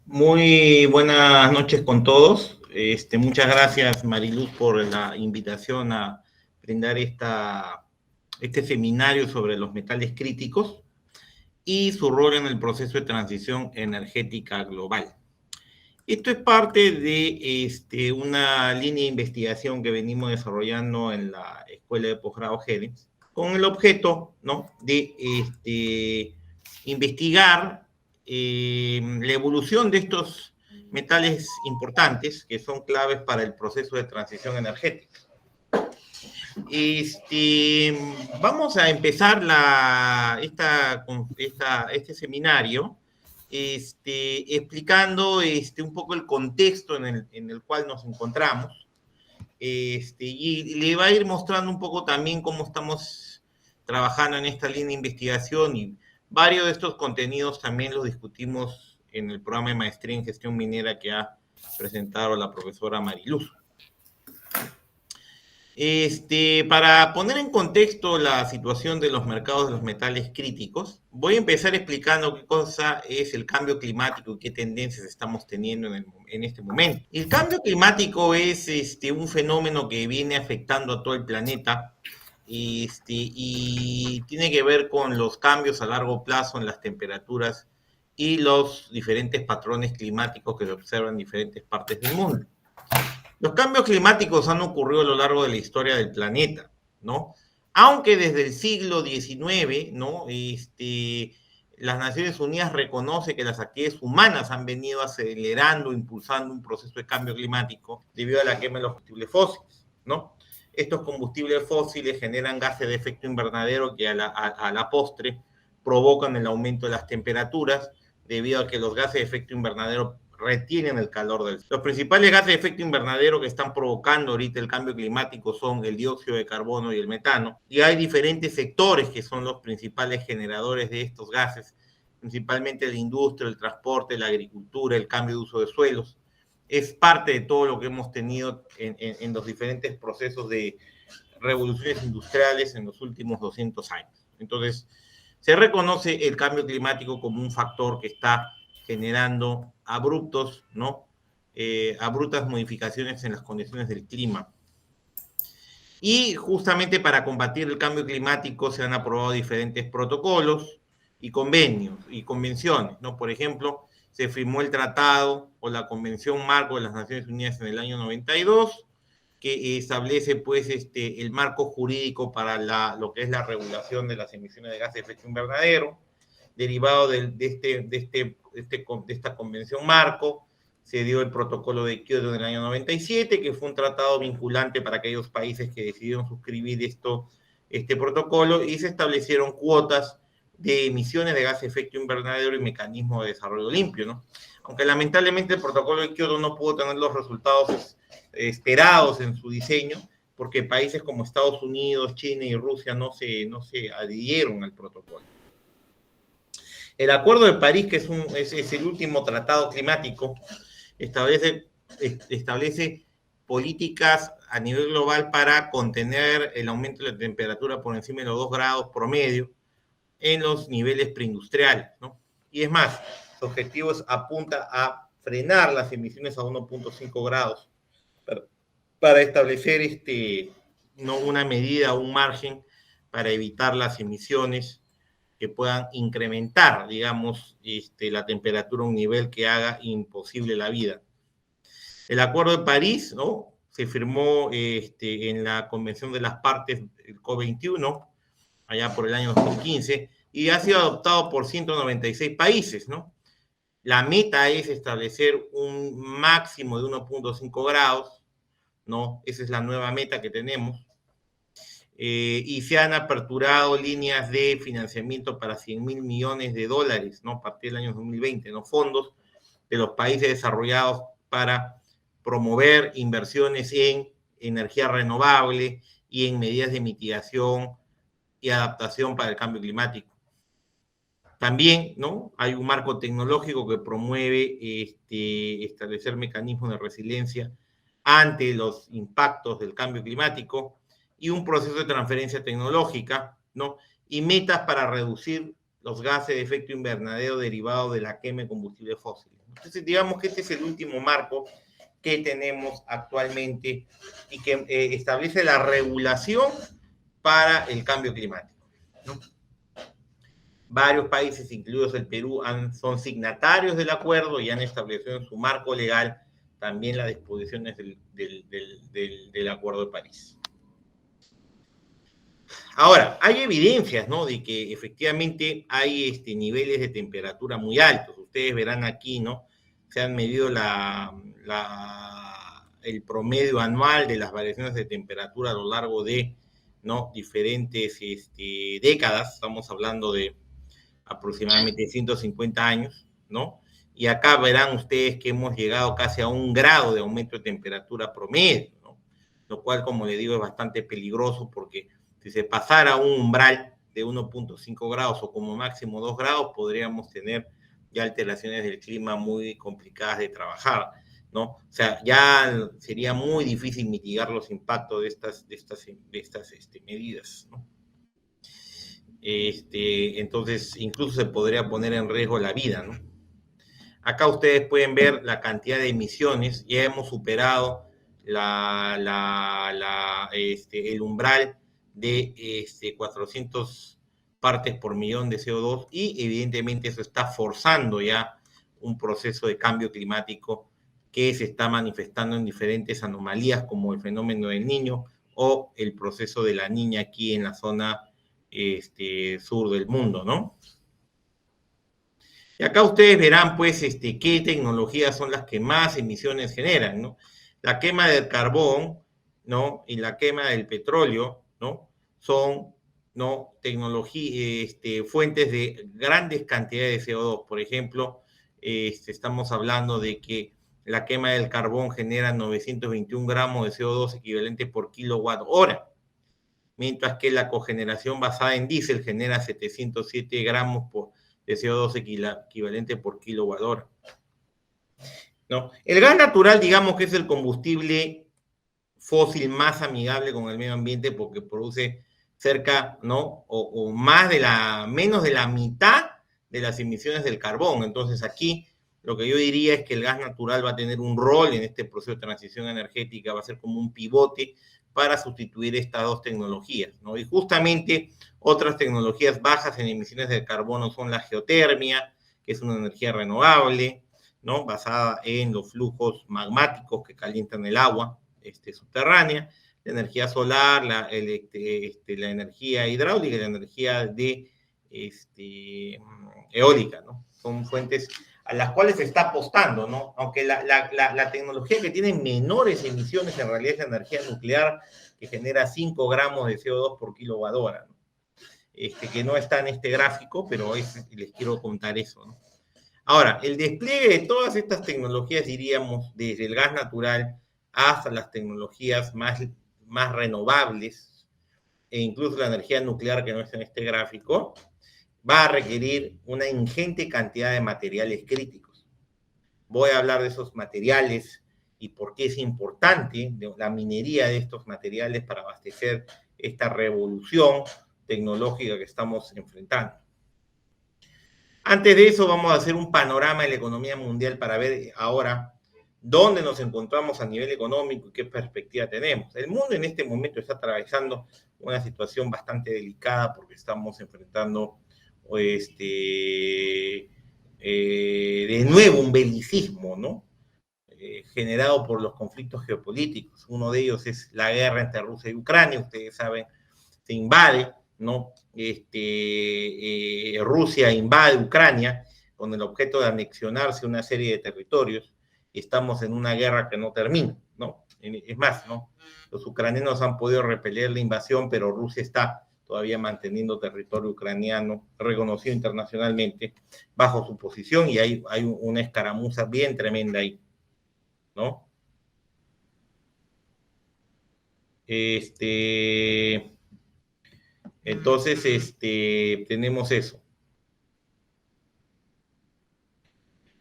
Muy buenas noches con todos. Muchas gracias, Mariluz, por la invitación a brindar este seminario sobre los metales críticos y su rol en el proceso de transición energética global. Esto es parte de una línea de investigación que venimos desarrollando en la Escuela de Posgrado GEDES, con el objeto, ¿no?, de investigar la evolución de estos metales importantes que son claves para el proceso de transición energética. Vamos a empezar este seminario explicando un poco el contexto en el cual nos encontramos, y le va a ir mostrando un poco también cómo estamos trabajando en esta línea de investigación, y varios de estos contenidos también los discutimos en el programa de maestría en gestión minera que ha presentado la profesora Mariluz. Para poner en contexto la situación de los mercados de los metales críticos, voy a empezar explicando qué cosa es el cambio climático y qué tendencias estamos teniendo en este momento. El cambio climático es un fenómeno que viene afectando a todo el planeta, y tiene que ver con los cambios a largo plazo en las temperaturas y los diferentes patrones climáticos que se observan en diferentes partes del mundo. Los cambios climáticos han ocurrido a lo largo de la historia del planeta, ¿no? Aunque desde el siglo XIX, ¿no? Las Naciones Unidas reconoce que las actividades humanas han venido acelerando, impulsando un proceso de cambio climático debido a la quema de los combustibles fósiles, ¿no? Estos combustibles fósiles generan gases de efecto invernadero que a la postre provocan el aumento de las temperaturas debido a que los gases de efecto invernadero retienen el calor del sol. Los principales gases de efecto invernadero que están provocando ahorita el cambio climático son el dióxido de carbono y el metano, y hay diferentes sectores que son los principales generadores de estos gases, principalmente la industria, el transporte, la agricultura, el cambio de uso de suelos. Es parte de todo lo que hemos tenido en los diferentes procesos de revoluciones industriales en los últimos 200 años. Entonces, se reconoce el cambio climático como un factor que está generando abruptas modificaciones en las condiciones del clima. Y justamente para combatir el cambio climático se han aprobado diferentes protocolos y convenios y convenciones, ¿no? Por ejemplo, se firmó el tratado o la Convención Marco de las Naciones Unidas en el año 92, que establece pues el marco jurídico para lo que es la regulación de las emisiones de gases de efecto invernadero. Derivado de esta convención marco, se dio el protocolo de Kioto en el año 97, que fue un tratado vinculante para aquellos países que decidieron suscribir este protocolo, y se establecieron cuotas de emisiones de gases de efecto invernadero y mecanismo de desarrollo limpio, ¿no? Aunque lamentablemente el protocolo de Kioto no pudo tener los resultados esperados en su diseño, porque países como Estados Unidos, China y Rusia no se adhirieron al protocolo. El Acuerdo de París, que es el último tratado climático, establece políticas a nivel global para contener el aumento de la temperatura por encima de los 2 grados promedio en los niveles preindustriales, ¿no? Y es más, su objetivo apunta a frenar las emisiones a 1.5 grados para establecer una medida, un margen para evitar las emisiones que puedan incrementar, digamos, la temperatura a un nivel que haga imposible la vida. El Acuerdo de París, ¿no?, se firmó en la Convención de las Partes, el COP21, allá por el año 2015, y ha sido adoptado por 196 países, ¿no? La meta es establecer un máximo de 1.5 grados, ¿no? Esa es la nueva meta que tenemos. Y se han aperturado líneas de financiamiento para 100.000 millones de dólares, ¿no?, a partir del año 2020, ¿no?, fondos de los países desarrollados para promover inversiones en energía renovable y en medidas de mitigación y adaptación para el cambio climático. También, ¿no?, hay un marco tecnológico que promueve establecer mecanismos de resiliencia ante los impactos del cambio climático, y un proceso de transferencia tecnológica, ¿no?, y metas para reducir los gases de efecto invernadero derivados de la quema de combustibles fósiles, ¿no? Entonces, digamos que este es el último marco que tenemos actualmente y que establece la regulación para el cambio climático, ¿no? Varios países, incluidos el Perú, son signatarios del acuerdo y han establecido en su marco legal también las disposiciones del Acuerdo de París. Ahora, hay evidencias, ¿no?, de que efectivamente hay niveles de temperatura muy altos. Ustedes verán aquí, ¿no?, se han medido el promedio anual de las variaciones de temperatura a lo largo de, ¿no?, diferentes décadas. Estamos hablando de aproximadamente 150 años, ¿no? Y acá verán ustedes que hemos llegado casi a 1 grado de aumento de temperatura promedio, ¿no? Lo cual, como le digo, es bastante peligroso porque si se pasara un umbral de 1.5 grados o como máximo 2 grados, podríamos tener ya alteraciones del clima muy complicadas de trabajar, ¿no? O sea, ya sería muy difícil mitigar los impactos de estas medidas, ¿no? Entonces incluso se podría poner en riesgo la vida, ¿no? Acá ustedes pueden ver la cantidad de emisiones, ya hemos superado el umbral de 400 partes por millón de CO2 y evidentemente eso está forzando ya un proceso de cambio climático que se está manifestando en diferentes anomalías como el fenómeno del Niño o el proceso de la Niña aquí en la zona sur del mundo, ¿no? Y acá ustedes verán, pues, qué tecnologías son las que más emisiones generan, ¿no? La quema del carbón, ¿no?, y la quema del petróleo, ¿no?, son, ¿no?, fuentes de grandes cantidades de CO2. Por ejemplo, estamos hablando de que la quema del carbón genera 921 gramos de CO2 equivalente por kilowatt hora, mientras que la cogeneración basada en diésel genera 707 gramos de CO2 equivalente por kilowatt hora, ¿no? El gas natural, digamos que es el combustible fósil más amigable con el medio ambiente porque produce cerca, ¿no?, o menos de la mitad de las emisiones del carbón. Entonces aquí lo que yo diría es que el gas natural va a tener un rol en este proceso de transición energética, va a ser como un pivote para sustituir estas dos tecnologías, ¿no? Y justamente otras tecnologías bajas en emisiones de carbono son la geotermia, que es una energía renovable, ¿no?, basada en los flujos magmáticos que calientan el agua subterránea, la energía solar, la energía hidráulica y la energía eólica, ¿no? Son fuentes a las cuales se está apostando, ¿no? Aunque la tecnología que tiene menores emisiones en realidad es la energía nuclear, que genera 5 gramos de CO2 por kilowatt hora, ¿no? Que no está en este gráfico, pero hoy les quiero contar eso, ¿no? Ahora, el despliegue de todas estas tecnologías, diríamos, desde el gas natural hasta las tecnologías más renovables, e incluso la energía nuclear que no está en este gráfico, va a requerir una ingente cantidad de materiales críticos. Voy a hablar de esos materiales y por qué es importante la minería de estos materiales para abastecer esta revolución tecnológica que estamos enfrentando. Antes de eso, vamos a hacer un panorama de la economía mundial para ver ahora dónde nos encontramos a nivel económico y qué perspectiva tenemos. El mundo en este momento está atravesando una situación bastante delicada porque estamos enfrentando de nuevo un belicismo, ¿no? Generado por los conflictos geopolíticos. Uno de ellos es la guerra entre Rusia y Ucrania. Ustedes saben, se invade, ¿no? Rusia invade Ucrania con el objeto de anexionarse una serie de territorios y estamos en una guerra que no termina, ¿no? Es más, ¿no?, los ucranianos han podido repeler la invasión, pero Rusia está todavía manteniendo territorio ucraniano reconocido internacionalmente bajo su posición y hay una escaramuza bien tremenda ahí, ¿no? Entonces, tenemos eso.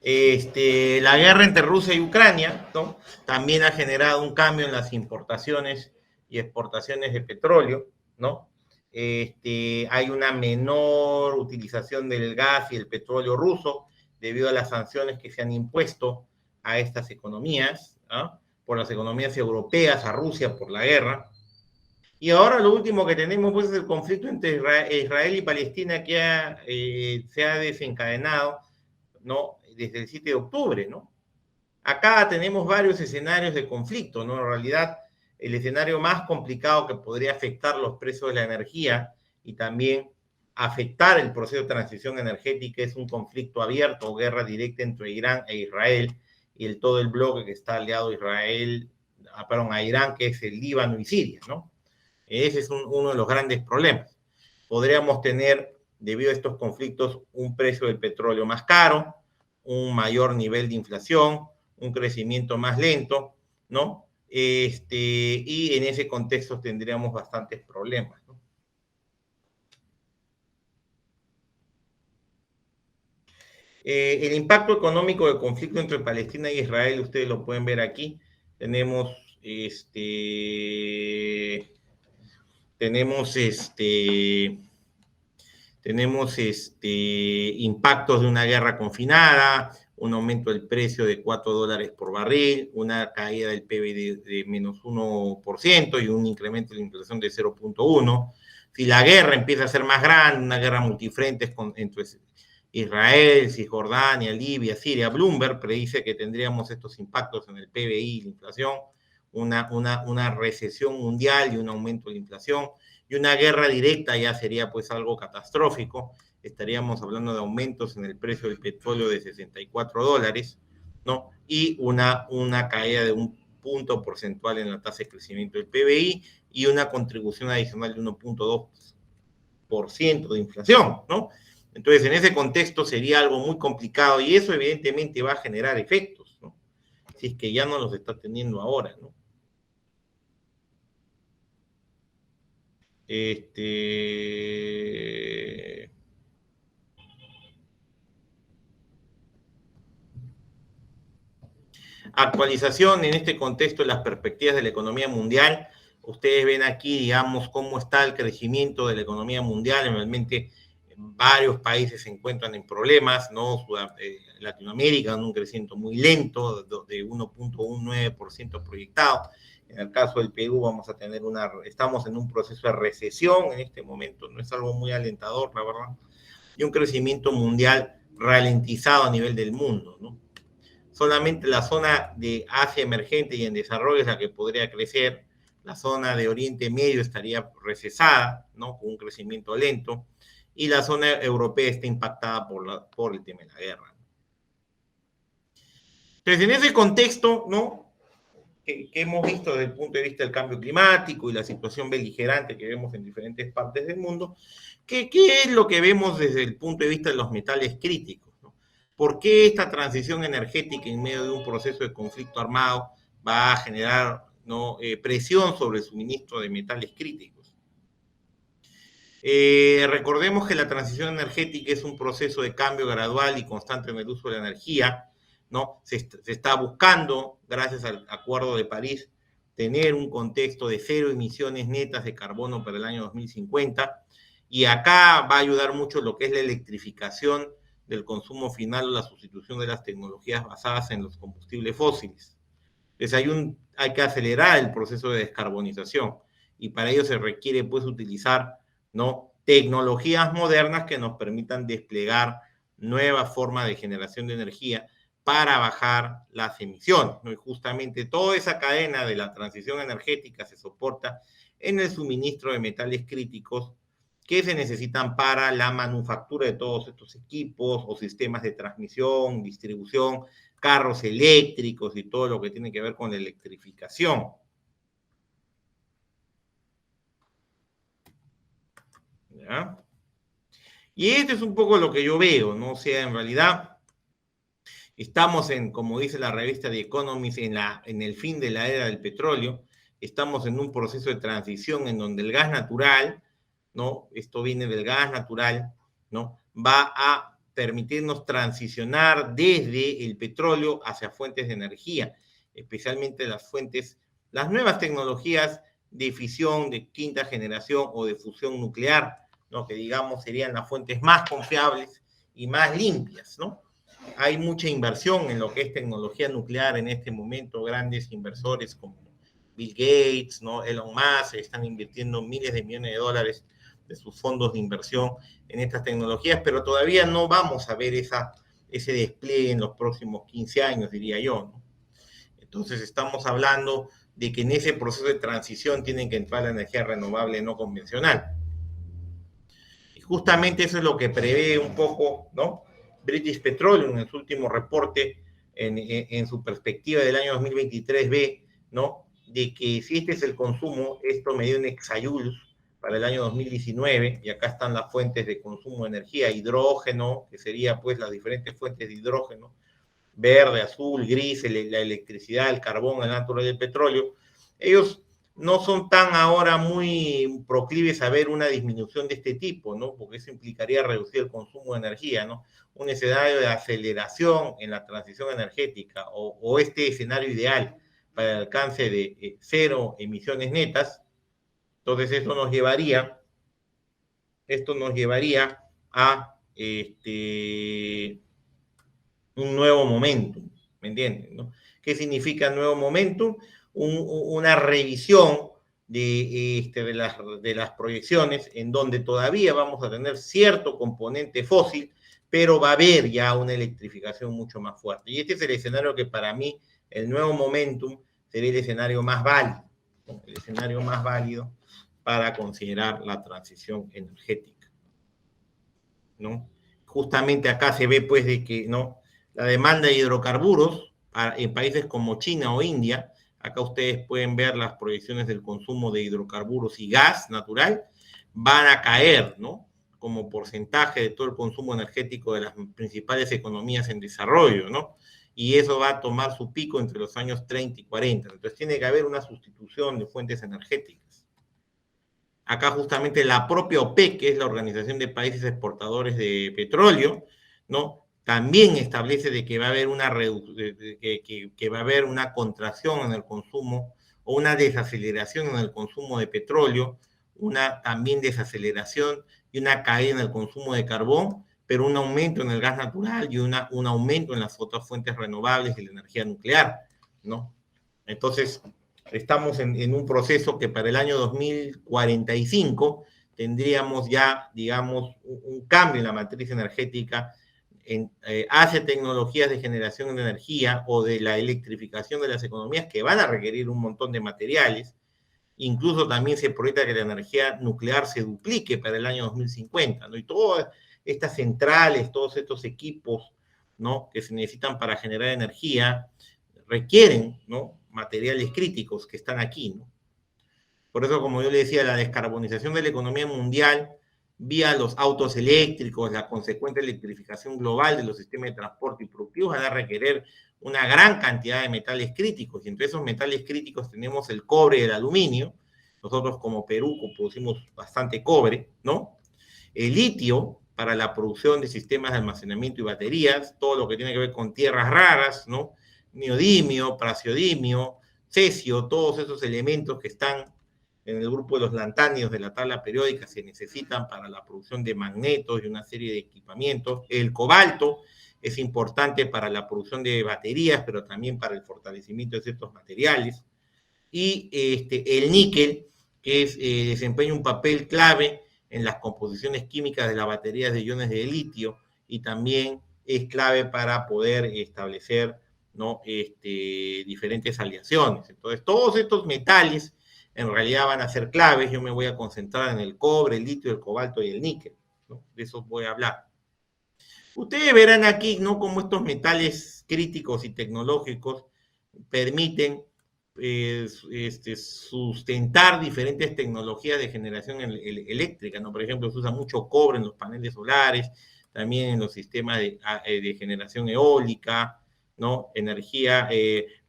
La guerra entre Rusia y Ucrania, ¿no?, también ha generado un cambio en las importaciones y exportaciones de petróleo, ¿no? Hay una menor utilización del gas y el petróleo ruso, debido a las sanciones que se han impuesto a estas economías, ¿ah? Por las economías europeas, a Rusia por la guerra. Y ahora lo último que tenemos pues, es el conflicto entre Israel y Palestina que se ha desencadenado, ¿no? Desde el 7 de octubre, ¿no? Acá tenemos varios escenarios de conflicto, ¿no? En realidad, el escenario más complicado que podría afectar los precios de la energía y también afectar el proceso de transición energética es un conflicto abierto o guerra directa entre Irán e Israel y todo el bloque que está aliado a Israel, a Irán, que es el Líbano y Siria, ¿no? Ese es uno de los grandes problemas. Podríamos tener, debido a estos conflictos, un precio del petróleo más caro, un mayor nivel de inflación, un crecimiento más lento, ¿no? Y en ese contexto tendríamos bastantes problemas, ¿no? El impacto económico del conflicto entre Palestina y Israel, ustedes lo pueden ver aquí. Tenemos tenemos impactos de una guerra confinada, un aumento del precio de $4 por barril, una caída del PIB de menos 1% y un incremento de la inflación de 0.1%. Si la guerra empieza a ser más grande, una guerra multifrentes entre Israel, Cisjordania, Libia, Siria, Bloomberg predice que tendríamos estos impactos en el PBI, la inflación, una recesión mundial y un aumento de la inflación, y una guerra directa ya sería pues algo catastrófico. Estaríamos hablando de aumentos en el precio del petróleo de $64, ¿no? Y una caída de un punto porcentual en la tasa de crecimiento del PBI y una contribución adicional de 1.2% de inflación, ¿no? Entonces, en ese contexto sería algo muy complicado y eso evidentemente va a generar efectos, ¿no? Si es que ya no los está teniendo ahora, ¿no? Actualización en este contexto de las perspectivas de la economía mundial. Ustedes ven aquí, digamos, cómo está el crecimiento de la economía mundial. Realmente varios países se encuentran en problemas, ¿no? Latinoamérica en un crecimiento muy lento, de 1.19% proyectado. En el caso del Perú estamos en un proceso de recesión en este momento, no es algo muy alentador, la verdad, y un crecimiento mundial ralentizado a nivel del mundo, ¿no? Solamente la zona de Asia emergente y en desarrollo es la que podría crecer, la zona de Oriente Medio estaría recesada, ¿no? Con un crecimiento lento, y la zona europea está impactada por el tema de la guerra. Entonces, en ese contexto, ¿no? Que hemos visto desde el punto de vista del cambio climático y la situación beligerante que vemos en diferentes partes del mundo, ¿qué es lo que vemos desde el punto de vista de los metales críticos? ¿No? ¿Por qué esta transición energética en medio de un proceso de conflicto armado va a generar, ¿no? Presión sobre el suministro de metales críticos? Recordemos que la transición energética es un proceso de cambio gradual y constante en el uso de la energía, ¿no? Se está buscando, gracias al Acuerdo de París, tener un contexto de cero emisiones netas de carbono para el año 2050, y acá va a ayudar mucho lo que es la electrificación del consumo final o la sustitución de las tecnologías basadas en los combustibles fósiles. Entonces hay que acelerar el proceso de descarbonización y para ello se requiere pues utilizar, ¿no? Tecnologías modernas que nos permitan desplegar nuevas formas de generación de energía para bajar las emisiones, ¿no? Y justamente toda esa cadena de la transición energética se soporta en el suministro de metales críticos que se necesitan para la manufactura de todos estos equipos o sistemas de transmisión, distribución, carros eléctricos y todo lo que tiene que ver con la electrificación. ¿Ya? Y esto es un poco lo que yo veo, ¿no? O sea, en realidad estamos como dice la revista The Economist, en el fin de la era del petróleo. Estamos en un proceso de transición en donde el gas natural, ¿no? Esto viene del gas natural, ¿no? Va a permitirnos transicionar desde el petróleo hacia fuentes de energía, especialmente las nuevas tecnologías de fisión de quinta generación o de fusión nuclear, ¿no? Que digamos serían las fuentes más confiables y más limpias, ¿no? Hay mucha inversión en lo que es tecnología nuclear en este momento, grandes inversores como Bill Gates, ¿no? Elon Musk, están invirtiendo miles de millones de dólares de sus fondos de inversión en estas tecnologías, pero todavía no vamos a ver ese despliegue en los próximos 15 años, diría yo, ¿no? Entonces estamos hablando de que en ese proceso de transición tienen que entrar la energía renovable no convencional. Y justamente eso es lo que prevé un poco, ¿no? British Petroleum en su último reporte, en su perspectiva del año 2023 ve, ¿no? De que si este es el consumo, esto me dio un exajoules para el año 2019, y acá están las fuentes de consumo de energía, hidrógeno, que sería pues las diferentes fuentes de hidrógeno, verde, azul, gris, la electricidad, el carbón, el natural y el petróleo, ellos no son tan ahora muy proclives a ver una disminución de este tipo, ¿no? Porque eso implicaría reducir el consumo de energía, ¿no? Un escenario de aceleración en la transición energética o este escenario ideal para el alcance de cero emisiones netas, entonces esto nos llevaría a un nuevo momentum, ¿me entienden? ¿No? ¿Qué significa nuevo momentum? Una revisión de las proyecciones en donde todavía vamos a tener cierto componente fósil, pero va a haber ya una electrificación mucho más fuerte. Y este es el escenario que para mí, el nuevo momentum, sería el escenario más válido, ¿no? El escenario más válido para considerar la transición energética, ¿no? Justamente acá se ve pues de que, ¿no? La demanda de hidrocarburos en países como China o India, acá ustedes pueden ver las proyecciones del consumo de hidrocarburos y gas natural, van a caer, ¿no? Como porcentaje de todo el consumo energético de las principales economías en desarrollo, ¿no? Y eso va a tomar su pico entre los años 30 y 40. Entonces tiene que haber una sustitución de fuentes energéticas. Acá justamente la propia OPEC, que es la Organización de Países Exportadores de Petróleo, ¿no? También establece de que va a haber que va a haber una contracción en el consumo o una desaceleración en el consumo de petróleo, una también desaceleración y una caída en el consumo de carbón, pero un aumento en el gas natural y un aumento en las otras fuentes renovables y la energía nuclear, ¿no? Entonces, estamos en un proceso que para el año 2045 tendríamos ya, digamos, un cambio en la matriz energética hacia tecnologías de generación de energía o de la electrificación de las economías que van a requerir un montón de materiales. Incluso también se proyecta que la energía nuclear se duplique para el año 2050, ¿no? Y todas estas centrales, todos estos equipos, ¿no? Que se necesitan para generar energía, requieren, ¿no? Materiales críticos que están aquí, ¿no? Por eso, como yo le decía, la descarbonización de la economía mundial vía los autos eléctricos, la consecuente electrificación global de los sistemas de transporte y productivos van a requerir una gran cantidad de metales críticos. Y entre esos metales críticos tenemos el cobre y el aluminio. Nosotros como Perú producimos bastante cobre, ¿no? El litio para la producción de sistemas de almacenamiento y baterías, todo lo que tiene que ver con tierras raras, ¿no? Neodimio, praseodimio, cesio, todos esos elementos que están en el grupo de los lantánidos de la tabla periódica se necesitan para la producción de magnetos y una serie de equipamientos. El cobalto es importante para la producción de baterías, pero también para el fortalecimiento de ciertos materiales. Y el níquel, que desempeña un papel clave en las composiciones químicas de las baterías de iones de litio y también es clave para poder establecer, ¿no? Diferentes aleaciones. Entonces, todos estos metales en realidad van a ser claves. Yo me voy a concentrar en el cobre, el litio, el cobalto y el níquel, ¿no? De eso voy a hablar. Ustedes verán aquí, ¿no? Cómo estos metales críticos y tecnológicos permiten sustentar diferentes tecnologías de generación eléctrica, ¿no? Por ejemplo, se usa mucho cobre en los paneles solares, también en los sistemas de generación eólica, ¿no? Energía,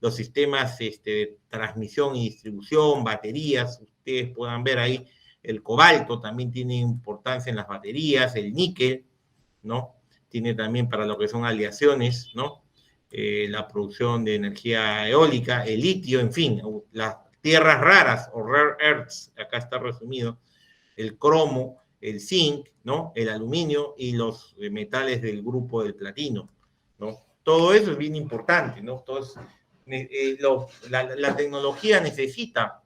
los sistemas de transmisión y distribución, baterías, ustedes puedan ver ahí, el cobalto también tiene importancia en las baterías, el níquel, ¿no? Tiene también para lo que son aleaciones, ¿no? La producción de energía eólica, el litio, en fin, las tierras raras o rare earths, acá está resumido, el cromo, el zinc, ¿no? El aluminio y los metales del grupo del platino. ¿no? Todo eso es bien importante, ¿no? Entonces, la tecnología necesita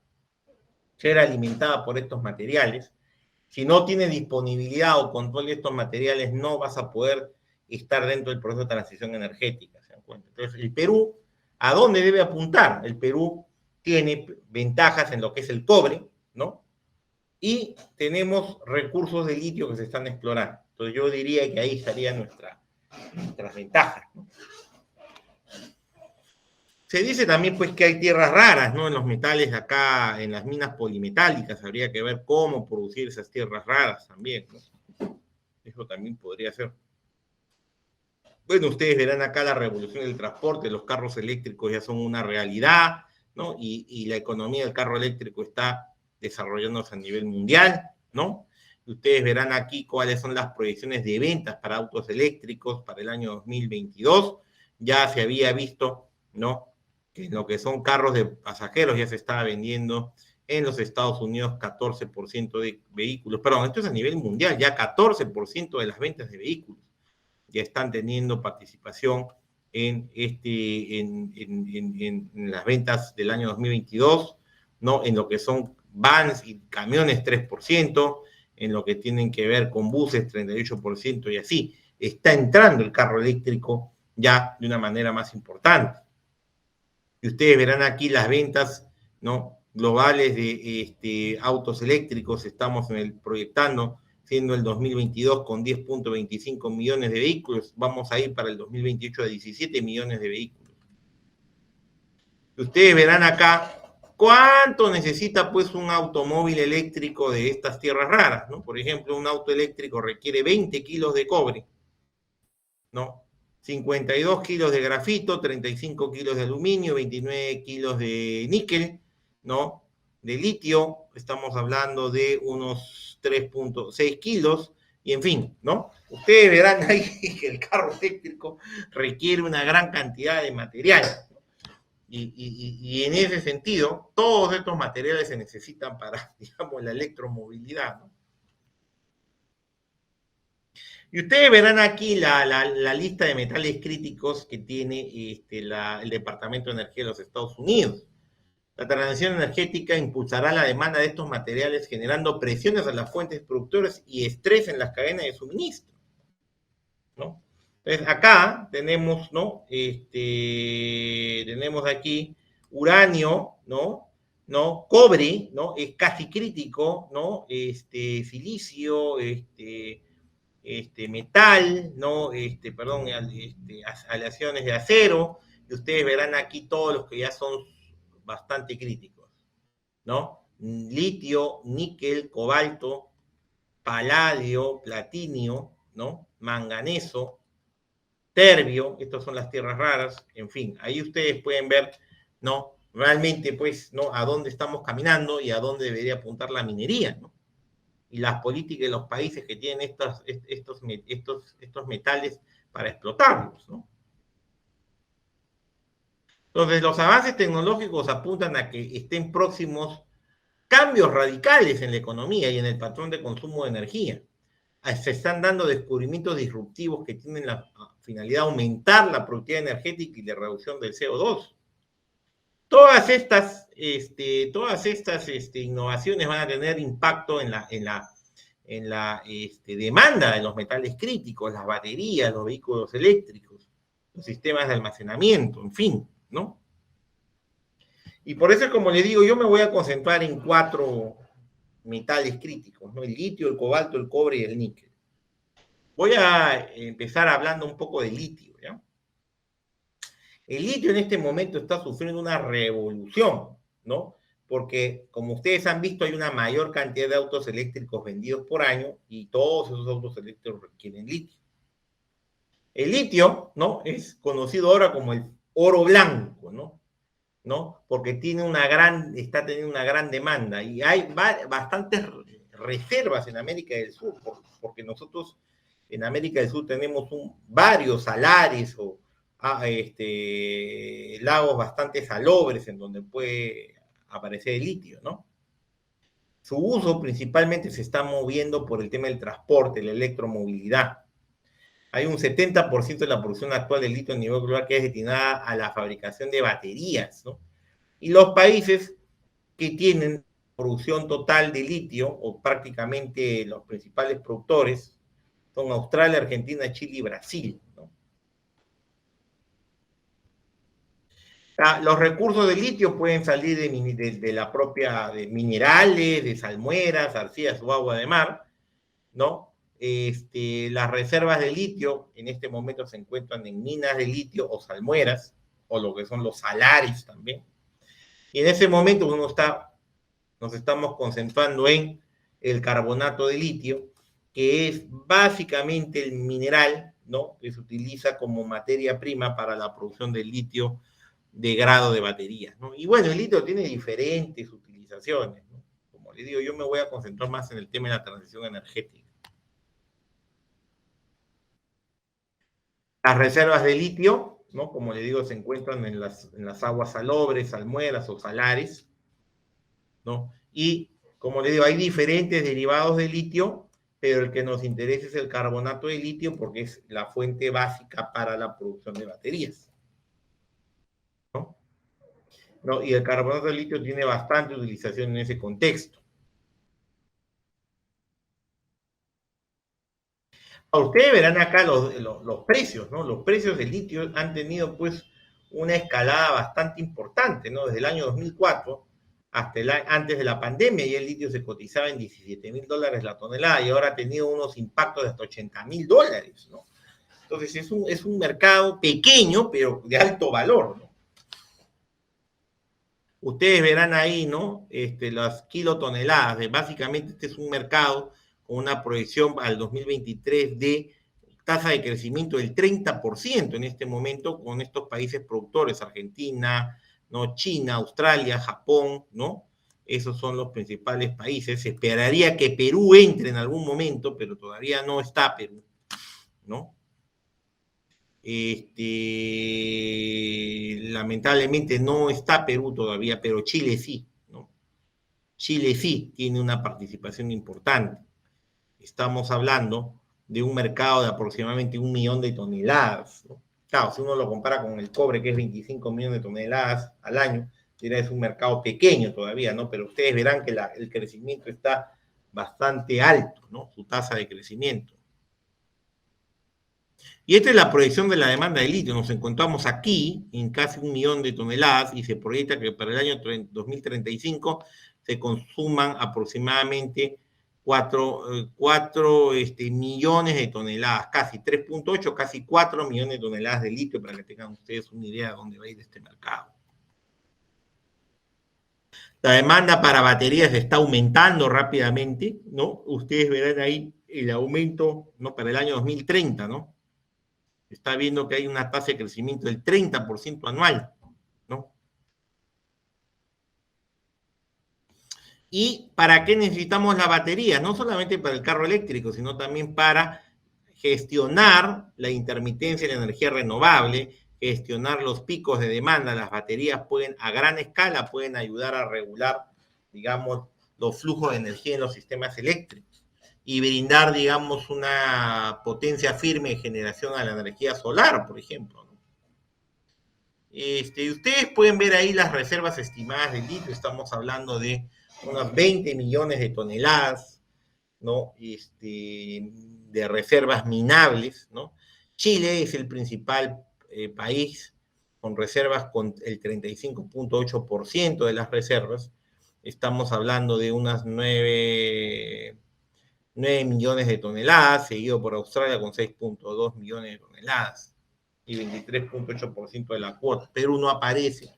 ser alimentada por estos materiales. Si no tienes disponibilidad o control de estos materiales, no vas a poder estar dentro del proceso de transición energética, ¿se dan cuenta? Entonces, el Perú, ¿a dónde debe apuntar? El Perú tiene ventajas en lo que es el cobre, ¿no? Y tenemos recursos de litio que se están explorando. Entonces, yo diría que ahí estaría nuestras ventajas, ¿no? Se dice también pues que hay tierras raras, ¿no? En los metales acá, en las minas polimetálicas, habría que ver cómo producir esas tierras raras también, ¿no? Eso también podría ser. Bueno, ustedes verán acá la revolución del transporte, los carros eléctricos ya son una realidad, ¿no? Y la economía del carro eléctrico está desarrollándose a nivel mundial, ¿no? Y ustedes verán aquí cuáles son las proyecciones de ventas para autos eléctricos para el año 2022. Ya se había visto, ¿no? Que en lo que son carros de pasajeros ya se estaba vendiendo en los Estados Unidos 14% de vehículos. Perdón, esto es a nivel mundial, ya 14% de las ventas de vehículos ya están teniendo participación en las ventas del año 2022, ¿no? En lo que son vans y camiones 3%, en lo que tienen que ver con buses 38% y así. Está entrando el carro eléctrico ya de una manera más importante. Y ustedes verán aquí las ventas, ¿no? Globales de autos eléctricos, estamos proyectando siendo el 2022 con 10.25 millones de vehículos, vamos a ir para el 2028 a 17 millones de vehículos. Ustedes verán acá cuánto necesita pues un automóvil eléctrico de estas tierras raras, ¿no? Por ejemplo, un auto eléctrico requiere 20 kilos de cobre, ¿no? 52 kilos de grafito, 35 kilos de aluminio, 29 kilos de níquel, ¿no? De litio, estamos hablando de unos 3.6 kilos, y en fin, ¿no? Ustedes verán ahí que el carro eléctrico requiere una gran cantidad de material. Y en ese sentido, todos estos materiales se necesitan para, digamos, la electromovilidad, ¿no? Y ustedes verán aquí la lista de metales críticos que tiene el Departamento de Energía de los Estados Unidos. La transición energética impulsará la demanda de estos materiales generando presiones a las fuentes productoras y estrés en las cadenas de suministro, ¿no? Entonces acá tenemos, ¿no? Tenemos aquí uranio, ¿no? ¿No? Cobre, ¿no? Es casi crítico, ¿no? Silicio, metal, ¿no? Perdón, aleaciones de acero, y ustedes verán aquí todos los que ya son bastante críticos, ¿no? Litio, níquel, cobalto, paladio, platinio, ¿no? Manganeso, terbio, estas son las tierras raras, en fin, ahí ustedes pueden ver, ¿no? Realmente, pues, ¿no? A dónde estamos caminando y a dónde debería apuntar la minería, ¿no? Y las políticas de los países que tienen estos metales para explotarlos, ¿no? Entonces, los avances tecnológicos apuntan a que estén próximos cambios radicales en la economía y en el patrón de consumo de energía. Se están dando descubrimientos disruptivos que tienen la finalidad de aumentar la productividad energética y la reducción del CO2. Todas estas innovaciones van a tener impacto en la demanda de los metales críticos, las baterías, los vehículos eléctricos, los sistemas de almacenamiento, en fin, ¿no? Y por eso, como les digo, yo me voy a concentrar en 4 metales críticos, ¿no? El litio, el cobalto, el cobre y el níquel. Voy a empezar hablando un poco de litio, ¿ya? El litio en este momento está sufriendo una revolución, ¿no? Porque, como ustedes han visto, hay una mayor cantidad de autos eléctricos vendidos por año y todos esos autos eléctricos requieren litio. El litio, ¿no? Es conocido ahora como el oro blanco, ¿no? ¿No? Porque está teniendo una gran demanda y hay bastantes reservas en América del Sur, porque nosotros en América del Sur tenemos varios salares o lagos bastante salobres en donde puede aparecer el litio, ¿no? Su uso principalmente se está moviendo por el tema del transporte, la electromovilidad. Hay un 70% de la producción actual de litio a nivel global que es destinada a la fabricación de baterías, ¿no? Y los países que tienen producción total de litio, o prácticamente los principales productores, son Australia, Argentina, Chile y Brasil, ¿no? Los recursos de litio pueden salir de la propia, de minerales, de salmueras, arcillas o agua de mar, ¿no? Las reservas de litio en este momento se encuentran en minas de litio o salmueras, o lo que son los salares también. Y en ese momento nos estamos concentrando en el carbonato de litio, que es básicamente el mineral, ¿no? Que se utiliza como materia prima para la producción del litio de grado de baterías, ¿no? Y bueno, el litio tiene diferentes utilizaciones, ¿no? Como les digo, yo me voy a concentrar más en el tema de la transición energética. Las reservas de litio, ¿no? Como les digo, se encuentran en las aguas salobres, salmueras o salares, ¿no? Y como les digo, hay diferentes derivados de litio, pero el que nos interesa es el carbonato de litio porque es la fuente básica para la producción de baterías, ¿no? ¿No? Y el carbonato de litio tiene bastante utilización en ese contexto. Ustedes verán acá los precios, ¿no? Los precios del litio han tenido pues una escalada bastante importante, ¿no? Desde el año 2004 hasta antes de la pandemia y el litio se cotizaba en $17,000 la tonelada y ahora ha tenido unos impactos de hasta $80,000, ¿no? Entonces es un mercado pequeño pero de alto valor, ¿no? Ustedes verán ahí, ¿no? Las kilotoneladas, básicamente este es un mercado con una proyección al 2023 de tasa de crecimiento del 30% en este momento con estos países productores, Argentina, ¿no? China, Australia, Japón, ¿no? Esos son los principales países. Se esperaría que Perú entre en algún momento, pero todavía no está Perú, ¿no? Lamentablemente no está Perú todavía, pero Chile sí, ¿no? Chile sí tiene una participación importante. Estamos hablando de un mercado de aproximadamente 1 millón de toneladas, ¿no? Claro, si uno lo compara con el cobre, que es 25 millones de toneladas al año, dirá es un mercado pequeño todavía, ¿no? Pero ustedes verán que el crecimiento está bastante alto, ¿no? Su tasa de crecimiento. Y esta es la proyección de la demanda de litio. Nos encontramos aquí en casi 1 millón de toneladas y se proyecta que para el año 2035 se consuman aproximadamente 4 millones de toneladas, casi 3,8, casi 4 millones de toneladas de litio, para que tengan ustedes una idea de dónde va a ir este mercado. La demanda para baterías está aumentando rápidamente, ¿no? Ustedes verán ahí el aumento, ¿no? Para el año 2030, ¿no? Está viendo que hay una tasa de crecimiento del 30% anual, ¿no? ¿Y para qué necesitamos la batería? No solamente para el carro eléctrico, sino también para gestionar la intermitencia de la energía renovable, gestionar los picos de demanda. Las baterías pueden, a gran escala, pueden ayudar a regular, digamos, los flujos de energía en los sistemas eléctricos y brindar, digamos, una potencia firme de generación a la energía solar, por ejemplo, ¿no? Ustedes pueden ver ahí las reservas estimadas de litio, estamos hablando de unas 20 millones de toneladas, ¿no? De reservas minables, ¿no? Chile es el principal país con reservas con el 35,8% de las reservas. Estamos hablando de unas 9 millones de toneladas, seguido por Australia con 6,2 millones de toneladas y 23,8% de la cuota. Perú no aparece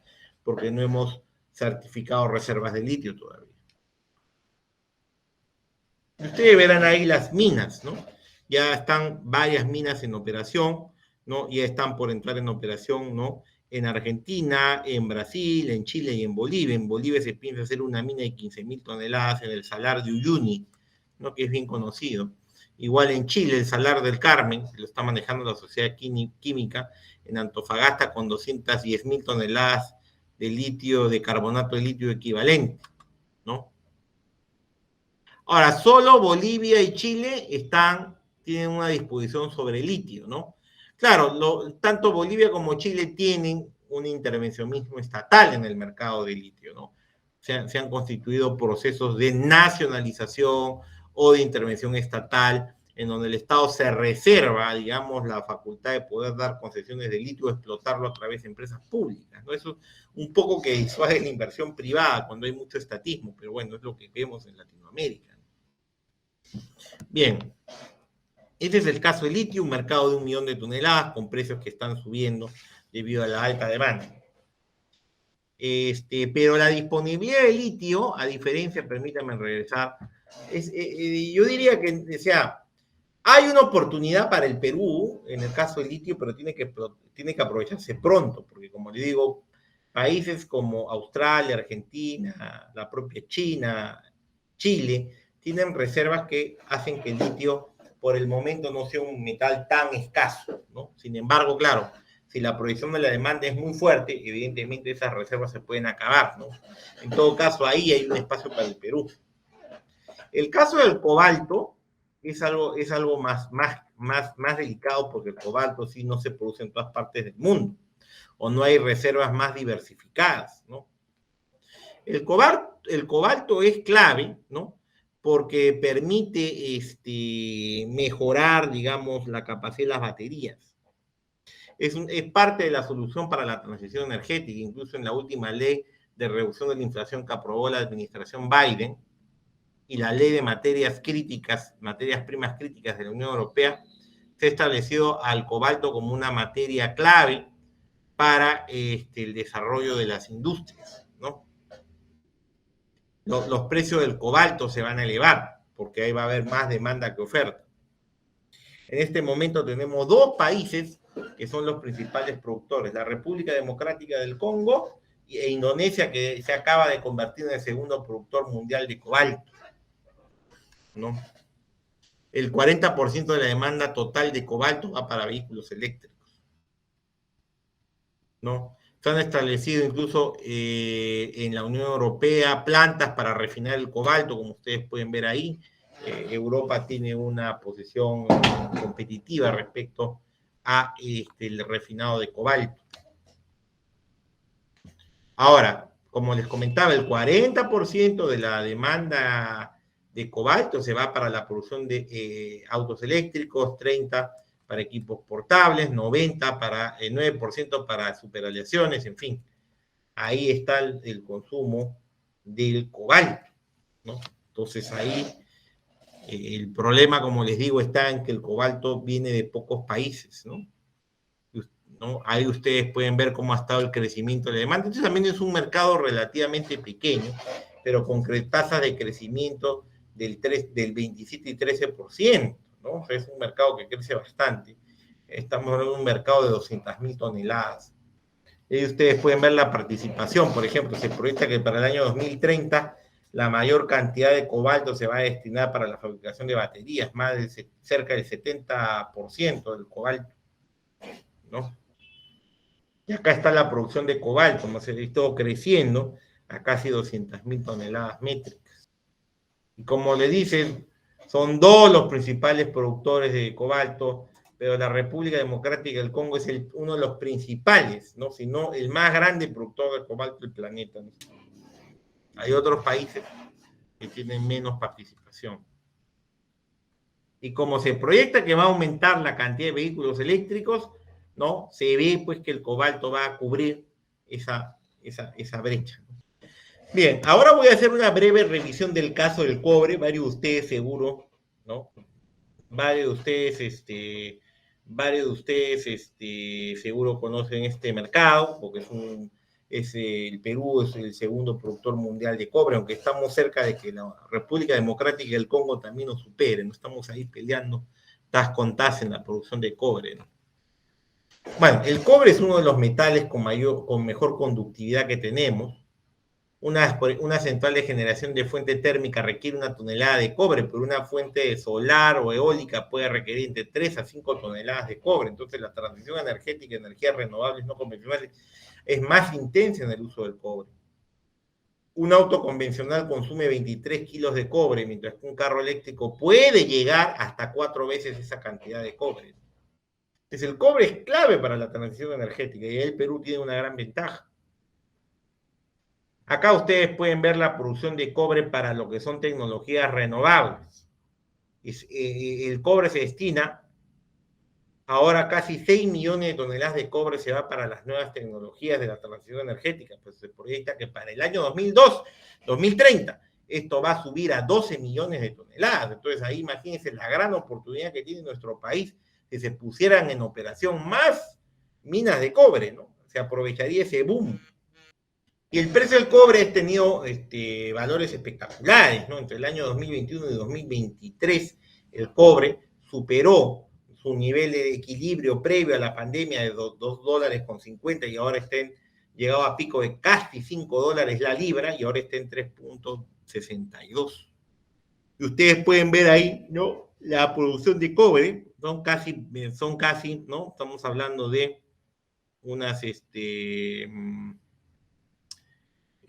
porque no hemos certificado reservas de litio todavía. Ustedes verán ahí las minas, ¿no? Ya están varias minas en operación, ¿no? Ya están por entrar en operación, ¿no? En Argentina, en Brasil, en Chile y en Bolivia. En Bolivia se piensa hacer una mina de 15,000 toneladas en el Salar de Uyuni, ¿no? Que es bien conocido. Igual en Chile, el Salar del Carmen, lo está manejando la Sociedad Química, en Antofagasta con 210,000 toneladas de litio, de carbonato de litio equivalente, ¿no? Ahora, solo Bolivia y Chile están tienen una disposición sobre el litio, ¿no? Claro, tanto Bolivia como Chile tienen un intervencionismo estatal en el mercado de litio, ¿no? Se han constituido procesos de nacionalización o de intervención estatal, en donde el Estado se reserva, digamos, la facultad de poder dar concesiones de litio o explotarlo a través de empresas públicas, ¿no? Eso es un poco que disuade la inversión privada cuando hay mucho estatismo, pero bueno, es lo que vemos en Latinoamérica. Bien, este es el caso de litio, un mercado de 1 millón de toneladas con precios que están subiendo debido a la alta demanda. Pero la disponibilidad de litio, a diferencia, permítanme regresar, yo diría que, o sea, hay una oportunidad para el Perú, en el caso del litio, pero tiene que aprovecharse pronto, porque como le digo, países como Australia, Argentina, la propia China, Chile, tienen reservas que hacen que el litio por el momento no sea un metal tan escaso, ¿no? Sin embargo, claro, si la proyección de la demanda es muy fuerte, evidentemente esas reservas se pueden acabar, ¿no? En todo caso, ahí hay un espacio para el Perú. El caso del cobalto es algo más delicado porque el cobalto sí no se produce en todas partes del mundo o no hay reservas más diversificadas, ¿no? El cobalto es clave, ¿no? Porque permite mejorar, digamos, la capacidad de las baterías. Es parte de la solución para la transición energética, incluso en la última ley de reducción de la inflación que aprobó la administración Biden, y la ley de materias primas críticas de la Unión Europea, se ha establecido al cobalto como una materia clave para el desarrollo de las industrias, ¿no? Los precios del cobalto se van a elevar, porque ahí va a haber más demanda que oferta. En este momento tenemos 2 países que son los principales productores, la República Democrática del Congo e Indonesia, que se acaba de convertir en el segundo productor mundial de cobalto, ¿no? El 40% de la demanda total de cobalto va para vehículos eléctricos, ¿no? Se han establecido incluso en la Unión Europea plantas para refinar el cobalto, como ustedes pueden ver ahí. Europa tiene una posición competitiva respecto a el refinado de cobalto. Ahora, como les comentaba, el 40% de la demanda de cobalto se va para la producción de autos eléctricos, 30% para equipos portables, 90% para, 9% para superaleaciones, en fin. Ahí está el consumo del cobalto, ¿no? Entonces ahí el problema, como les digo, está en que el cobalto viene de pocos países, ¿no? ¿No? Ahí ustedes pueden ver cómo ha estado el crecimiento de la demanda. Entonces también es un mercado relativamente pequeño, pero con tasas de crecimiento del 27 y 13%, ¿no? O sea, es un mercado que crece bastante. Estamos en un mercado de 200.000 toneladas. Y ustedes pueden ver la participación, por ejemplo, se proyecta que para el año 2030 la mayor cantidad de cobalto se va a destinar para la fabricación de baterías, cerca del 70% del cobalto, ¿no? Y acá está la producción de cobalto, como se ha visto creciendo a casi 200.000 toneladas métricas. Y como le dicen, son 2 los principales productores de cobalto, pero la República Democrática del Congo es uno de los principales, ¿no? Si no el más grande productor de cobalto del planeta, ¿no? Hay otros países que tienen menos participación. Y como se proyecta que va a aumentar la cantidad de vehículos eléctricos, ¿no? Se ve pues que el cobalto va a cubrir esa brecha. Bien, ahora voy a hacer una breve revisión del caso del cobre. Varios de ustedes seguro, ¿no? Varios de ustedes seguro conocen este mercado, porque el Perú es el segundo productor mundial de cobre, aunque estamos cerca de que la República Democrática del Congo también nos supere, no estamos ahí peleando tas con tas en la producción de cobre, ¿no? Bueno, el cobre es uno de los metales con mejor conductividad que tenemos. Una central de generación de fuente térmica requiere 1 tonelada de cobre, pero una fuente solar o eólica puede requerir entre 3 a 5 toneladas de cobre. Entonces, la transición energética de energías renovables no convencionales es más intensa en el uso del cobre. Un auto convencional consume 23 kilos de cobre, mientras que un carro eléctrico puede llegar hasta 4 veces esa cantidad de cobre. Entonces, el cobre es clave para la transición energética y el Perú tiene una gran ventaja. Acá ustedes pueden ver la producción de cobre para lo que son tecnologías renovables. El cobre se destina, ahora casi 6 millones de toneladas de cobre se va para las nuevas tecnologías de la transición energética. Pues se proyecta que para el año 2030, esto va a subir a 12 millones de toneladas. Entonces ahí imagínense la gran oportunidad que tiene nuestro país si se pusieran en operación más minas de cobre, ¿no? Se aprovecharía ese boom. Y el precio del cobre ha tenido valores espectaculares, ¿no? Entre el año 2021 y 2023, el cobre superó su nivel de equilibrio previo a la pandemia de $2.50 y ahora está llegado a pico de casi $5 la libra y ahora está en 3.62. Y ustedes pueden ver ahí, ¿no? La producción de cobre son casi, ¿no? Estamos hablando de unas,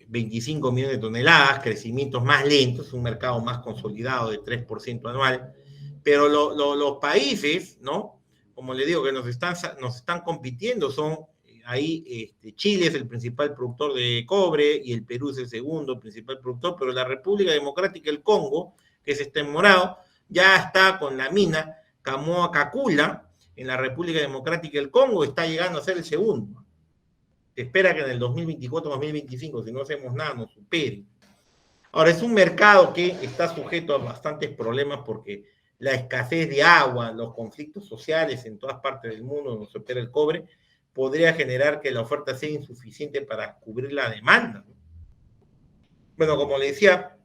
25 millones de toneladas, crecimientos más lentos, un mercado más consolidado de 3% anual, pero los países, ¿no? Como les digo, que nos están compitiendo son ahí Chile es el principal productor de cobre y el Perú es el segundo principal productor, pero la República Democrática del Congo, que es en morado, ya está con la mina Kamoa-Kakula en la República Democrática del Congo, está llegando a ser el segundo. Se espera que en el 2024-2025, si no hacemos nada, nos supere. Ahora, es un mercado que está sujeto a bastantes problemas porque la escasez de agua, los conflictos sociales en todas partes del mundo donde se opera el cobre, podría generar que la oferta sea insuficiente para cubrir la demanda. Bueno, como le decía,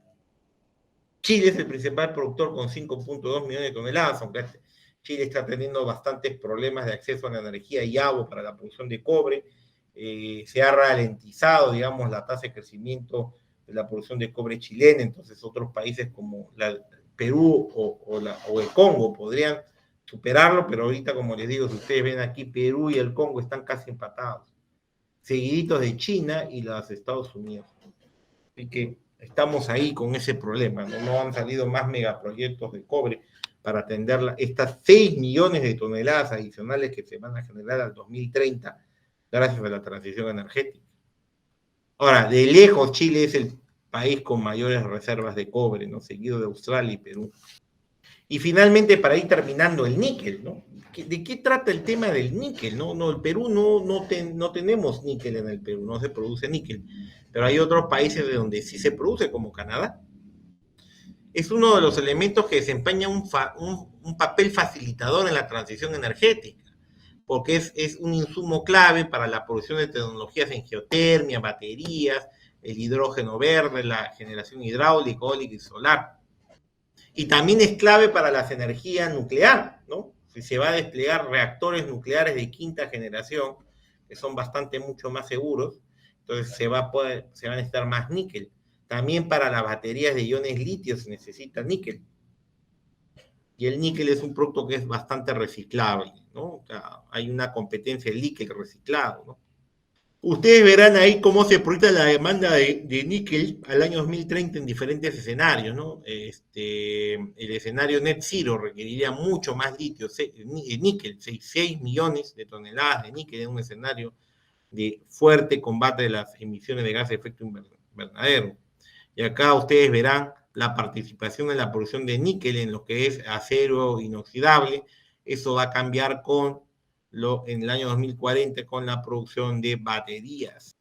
Chile es el principal productor con 5.2 millones de toneladas, aunque Chile está teniendo bastantes problemas de acceso a la energía y agua para la producción de cobre. Se ha ralentizado, digamos, la tasa de crecimiento de la producción de cobre chilena, entonces otros países como Perú o el Congo podrían superarlo, pero ahorita, como les digo, si ustedes ven aquí, Perú y el Congo están casi empatados, seguiditos de China y los Estados Unidos. Así que estamos ahí con ese problema, no han salido más megaproyectos de cobre para atender estas 6 millones de toneladas adicionales que se van a generar al 2030 gracias a la transición energética. Ahora, de lejos Chile es el país con mayores reservas de cobre, ¿no? Seguido de Australia y Perú. Y finalmente, para ir terminando, el níquel, ¿no? ¿De qué trata el tema del níquel? No, el Perú no tenemos níquel en el Perú, no se produce níquel, pero hay otros países de donde sí se produce, como Canadá. Es uno de los elementos que desempeña un papel facilitador en la transición energética, porque es un insumo clave para la producción de tecnologías en geotermia, baterías, el hidrógeno verde, la generación hidráulica, eólica y solar. Y también es clave para las energías nuclear, ¿no? Si se va a desplegar reactores nucleares de quinta generación, que son bastante mucho más seguros, entonces se va a necesitar más níquel. También para las baterías de iones litio se necesita níquel. Y el níquel es un producto que es bastante reciclable, ¿no? O sea, hay una competencia de níquel reciclado, ¿no? Ustedes verán ahí cómo se proyecta la demanda de níquel al año 2030 en diferentes escenarios, ¿no? El escenario net zero requeriría mucho más litio, níquel, 6 millones de toneladas de níquel en un escenario de fuerte combate de las emisiones de gases de efecto invernadero. Y acá ustedes verán la participación en la producción de níquel en lo que es acero inoxidable. Eso va a cambiar en el año 2040 con la producción de baterías.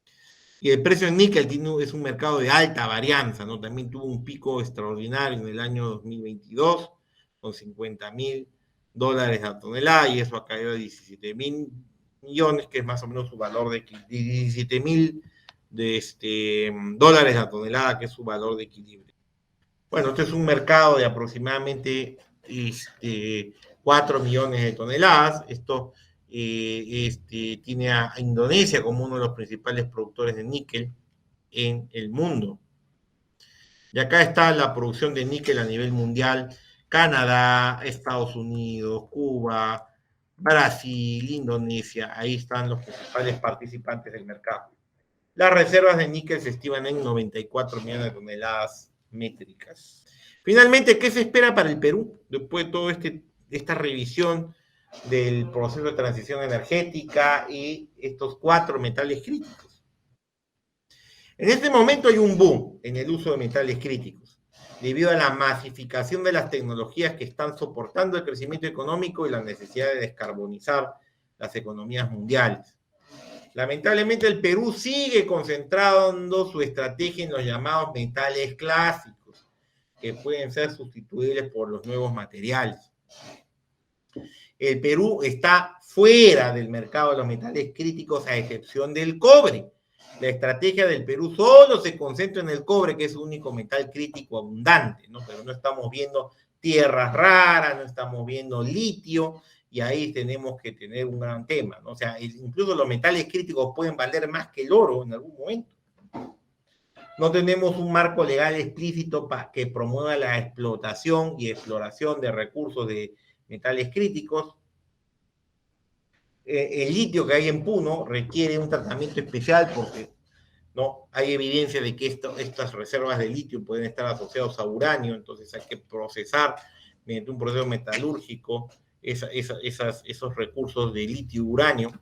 Y el precio del níquel es un mercado de alta varianza, ¿no? También tuvo un pico extraordinario en el año 2022 con $50.000 a tonelada y eso ha caído a 17.000 millones, que es más o menos su valor de 17.000 dólares a tonelada, que es su valor de equilibrio. Bueno, este es un mercado de aproximadamente 4 millones de toneladas. Esto tiene a Indonesia como uno de los principales productores de níquel en el mundo. Y acá está la producción de níquel a nivel mundial. Canadá, Estados Unidos, Cuba, Brasil, Indonesia, ahí están los principales participantes del mercado. Las reservas de níquel se estiman en 94 millones de toneladas métricas. Finalmente, ¿qué se espera para el Perú después de toda esta revisión del proceso de transición energética y estos 4 metales críticos? En este momento hay un boom en el uso de metales críticos, debido a la masificación de las tecnologías que están soportando el crecimiento económico y la necesidad de descarbonizar las economías mundiales. Lamentablemente el Perú sigue concentrando su estrategia en los llamados metales clásicos, que pueden ser sustituibles por los nuevos materiales. El Perú está fuera del mercado de los metales críticos a excepción del cobre. La estrategia del Perú solo se concentra en el cobre, que es el único metal crítico abundante, ¿no? Pero no estamos viendo tierras raras, no estamos viendo litio, y ahí tenemos que tener un gran tema, ¿no? O sea, incluso los metales críticos pueden valer más que el oro en algún momento. No tenemos un marco legal explícito que promueva la explotación y exploración de recursos de metales críticos. El litio que hay en Puno requiere un tratamiento especial porque no hay evidencia de que estas reservas de litio pueden estar asociadas a uranio, entonces hay que procesar mediante un proceso metalúrgico esos recursos de litio y uranio.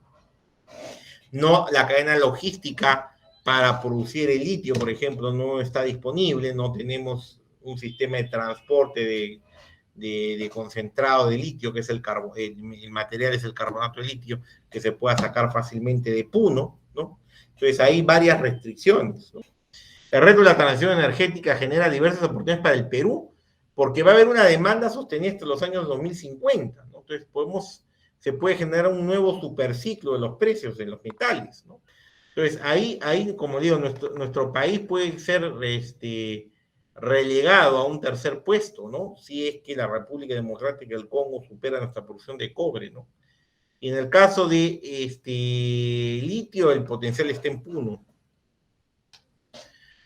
No, la cadena logística para producir el litio, por ejemplo, no está disponible, no tenemos un sistema de transporte de concentrado de litio, que es el material es el carbonato de litio, que se pueda sacar fácilmente de Puno, ¿no? Entonces hay varias restricciones, ¿no? El reto de la transición energética genera diversas oportunidades para el Perú, porque va a haber una demanda sostenida hasta los años 2050, ¿no? Entonces se puede generar un nuevo superciclo de los precios de los metales, ¿no? Entonces ahí como digo, nuestro país puede ser relegado a un tercer puesto, ¿no? Si es que la República Democrática del Congo supera nuestra producción de cobre, ¿no? Y en el caso de litio, el potencial está en Puno.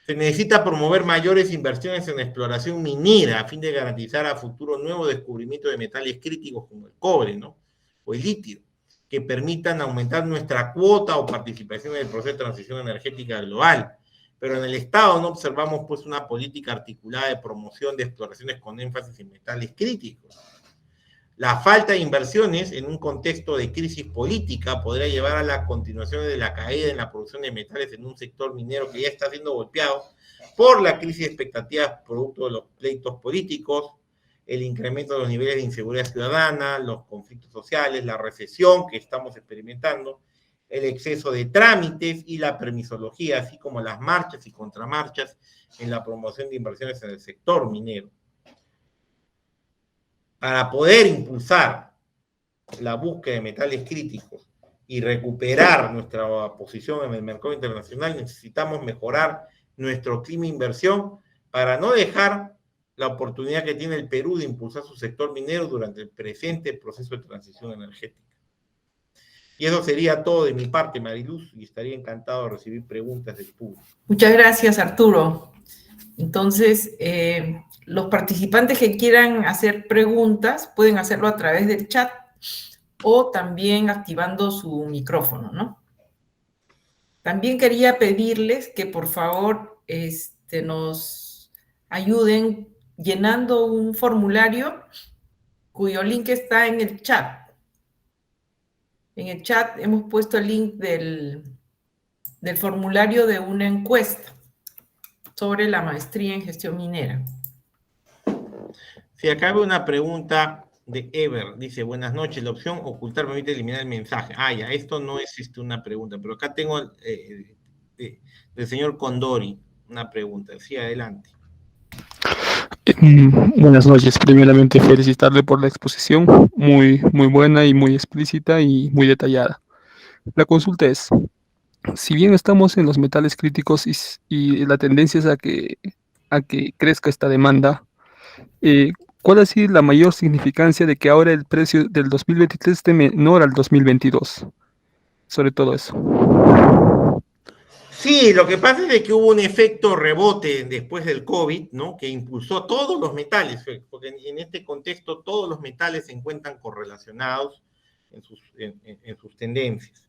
Se necesita promover mayores inversiones en exploración minera a fin de garantizar a futuro nuevos descubrimientos de metales críticos como el cobre, ¿no? O el litio, que permitan aumentar nuestra cuota o participación en el proceso de transición energética global. Pero en el Estado no observamos pues una política articulada de promoción de exploraciones con énfasis en metales críticos. La falta de inversiones en un contexto de crisis política podría llevar a la continuación de la caída en la producción de metales en un sector minero que ya está siendo golpeado por la crisis de expectativas producto de los pleitos políticos, el incremento de los niveles de inseguridad ciudadana, los conflictos sociales, la recesión que estamos experimentando, el exceso de trámites y la permisología, así como las marchas y contramarchas en la promoción de inversiones en el sector minero. Para poder impulsar la búsqueda de metales críticos y recuperar nuestra posición en el mercado internacional, necesitamos mejorar nuestro clima de inversión para no dejar la oportunidad que tiene el Perú de impulsar su sector minero durante el presente proceso de transición energética. Y eso sería todo de mi parte, Mariluz, y estaría encantado de recibir preguntas del público. Muchas gracias, Arturo. Entonces, los participantes que quieran hacer preguntas pueden hacerlo a través del chat o también activando su micrófono, ¿no? También quería pedirles que por favor nos ayuden llenando un formulario cuyo link está en el chat. En el chat hemos puesto el link del formulario de una encuesta sobre la maestría en gestión minera. Si acá veo una pregunta de Ever, dice, buenas noches, la opción ocultar permite eliminar el mensaje. Ah, ya, esto no es una pregunta, pero acá tengo del señor Condori una pregunta. Sí, adelante. Buenas noches, primeramente felicitarle por la exposición, muy buena y muy explícita y muy detallada. La consulta es, si bien estamos en los metales críticos y la tendencia es a que crezca esta demanda, ¿cuál ha sido la mayor significancia de que ahora el precio del 2023 esté menor al 2022? Sobre todo eso. Sí, lo que pasa es que hubo un efecto rebote después del COVID, ¿no? Que impulsó todos los metales, porque en este contexto todos los metales se encuentran correlacionados en sus tendencias.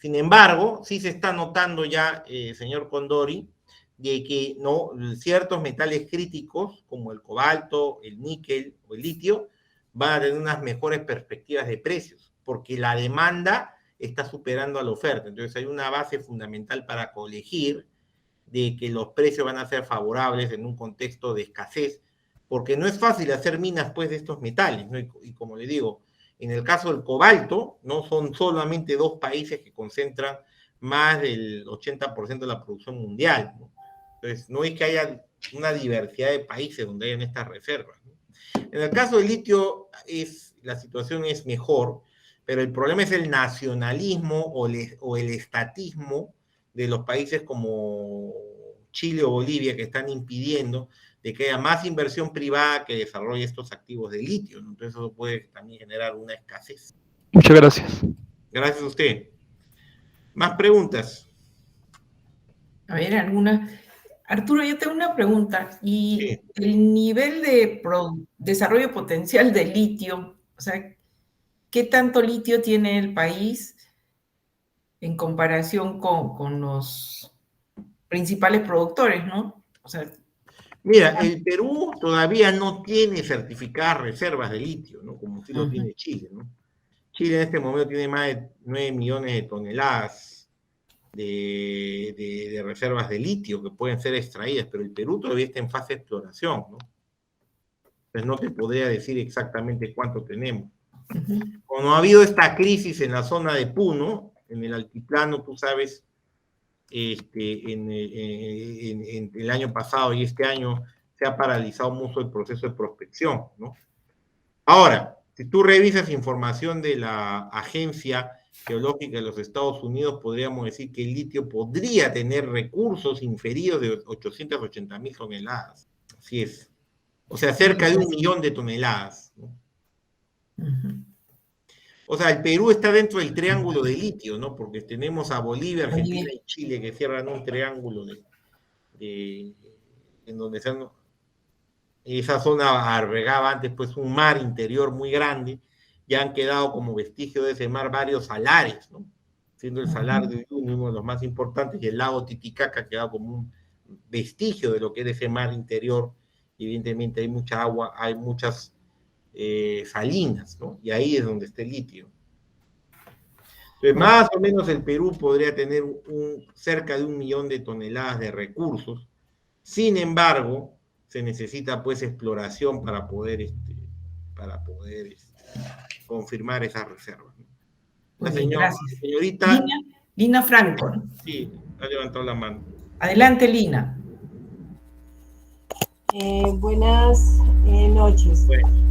Sin embargo, sí se está notando ya, señor Condori, de que no, ciertos metales críticos como el cobalto, el níquel o el litio van a tener unas mejores perspectivas de precios, porque la demanda está superando a la oferta. Entonces hay una base fundamental para colegir de que los precios van a ser favorables en un contexto de escasez, porque no es fácil hacer minas pues, de estos metales, ¿no? Y como le digo, en el caso del cobalto, no son solamente 2 países que concentran más del 80% de la producción mundial, ¿no? Entonces, no es que haya una diversidad de países donde hayan estas reservas, ¿no? En el caso del litio, la situación es mejor, pero el problema es el nacionalismo o el estatismo de los países como Chile o Bolivia que están impidiendo de que haya más inversión privada que desarrolle estos activos de litio, ¿no? Entonces eso puede también generar una escasez. Muchas gracias. Gracias a usted. ¿Más preguntas? A ver, alguna. Arturo, yo tengo una pregunta. ¿Y Sí. el nivel de desarrollo potencial de litio? O sea, ¿qué tanto litio tiene el país en comparación con los principales productores, ¿no? O sea, Mira, el Perú todavía no tiene certificadas reservas de litio, ¿no? Como sí lo tiene Chile, ¿no? Chile en este momento tiene más de 9 millones de toneladas de reservas de litio que pueden ser extraídas, pero el Perú todavía está en fase de exploración, ¿no? Entonces no te podría decir exactamente cuánto tenemos. Como ha habido esta crisis en la zona de Puno, en el altiplano, tú sabes, en el año pasado y este año se ha paralizado mucho el proceso de prospección, ¿no? Ahora, si tú revisas información de la Agencia Geológica de los Estados Unidos, podríamos decir que el litio podría tener recursos inferidos de 880.000 toneladas. Así es. O sea, cerca de 1 millón de toneladas, ¿no? O sea, el Perú está dentro del triángulo de litio, ¿no? Porque tenemos a Bolivia, Argentina y Chile que cierran un triángulo en donde esa zona albergaba antes pues un mar interior muy grande, ya han quedado como vestigio de ese mar varios salares, ¿no? Siendo el salar de Uyuni uno de los más importantes y el lago Titicaca ha quedado como un vestigio de lo que era ese mar interior. Evidentemente hay mucha agua, hay muchas salinas, ¿no? Y ahí es donde está el litio. Entonces, más o menos el Perú podría tener cerca de 1 millón de toneladas de recursos. Sin embargo, se necesita pues exploración para poder confirmar esas reservas, ¿no? La gracias. señorita Lina Franco. Sí, ha levantado la mano. Adelante, Lina. Buenas noches. Bueno.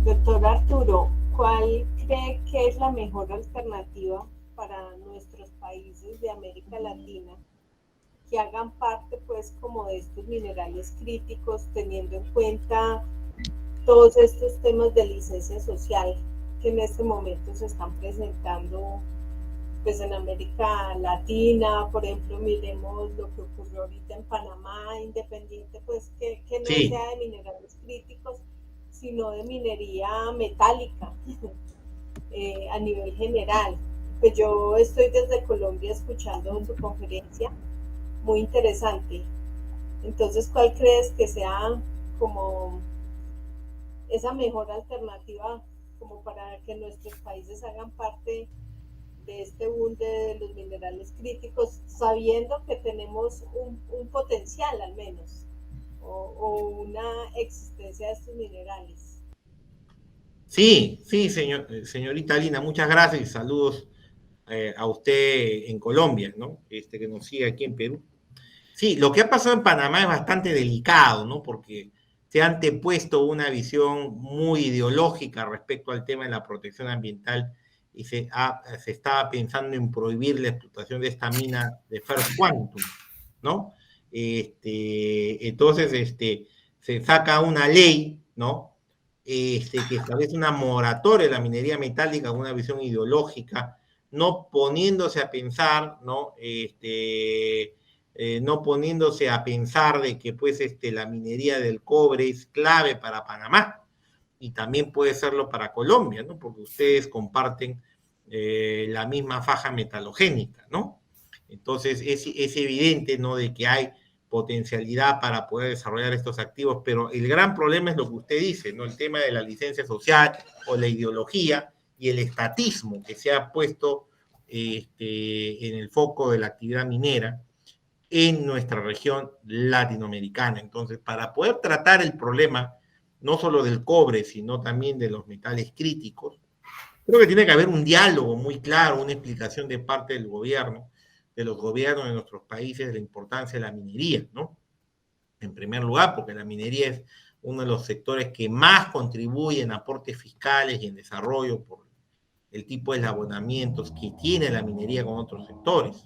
Doctor Arturo, ¿cuál cree que es la mejor alternativa para nuestros países de América Latina que hagan parte pues como de estos minerales críticos, teniendo en cuenta todos estos temas de licencia social que en este momento se están presentando pues en América Latina? Por ejemplo, miremos lo que ocurrió ahorita en Panamá, independiente pues que no sea de minerales críticos, sino de minería metálica a nivel general. Pues yo estoy desde Colombia escuchando tu conferencia, muy interesante. Entonces, ¿cuál crees que sea como esa mejor alternativa como para que nuestros países hagan parte de este boom de los minerales críticos, sabiendo que tenemos un potencial al menos, o una existencia de estos minerales? Sí, señorita Lina, muchas gracias y saludos a usted en Colombia, ¿no? Que nos sigue aquí en Perú. Sí, lo que ha pasado en Panamá es bastante delicado, ¿no? Porque se ha antepuesto una visión muy ideológica respecto al tema de la protección ambiental y se estaba pensando en prohibir la explotación de esta mina de First Quantum, ¿no? Entonces, se saca una ley, ¿no? Que establece una moratoria de la minería metálica con una visión ideológica, no poniéndose a pensar, ¿no? No poniéndose a pensar de que pues la minería del cobre es clave para Panamá y también puede serlo para Colombia, ¿no? Porque ustedes comparten la misma faja metalogénica, ¿no? Entonces es evidente, ¿no?, de que hay potencialidad para poder desarrollar estos activos, pero el gran problema es lo que usted dice, ¿no?, el tema de la licencia social o la ideología y el estatismo que se ha puesto en el foco de la actividad minera en nuestra región latinoamericana. Entonces, para poder tratar el problema, no solo del cobre, sino también de los metales críticos, creo que tiene que haber un diálogo muy claro, una explicación de parte del gobierno, de los gobiernos de nuestros países, de la importancia de la minería, ¿no? En primer lugar, porque la minería es uno de los sectores que más contribuye en aportes fiscales y en desarrollo por el tipo de eslabonamientos que tiene la minería con otros sectores.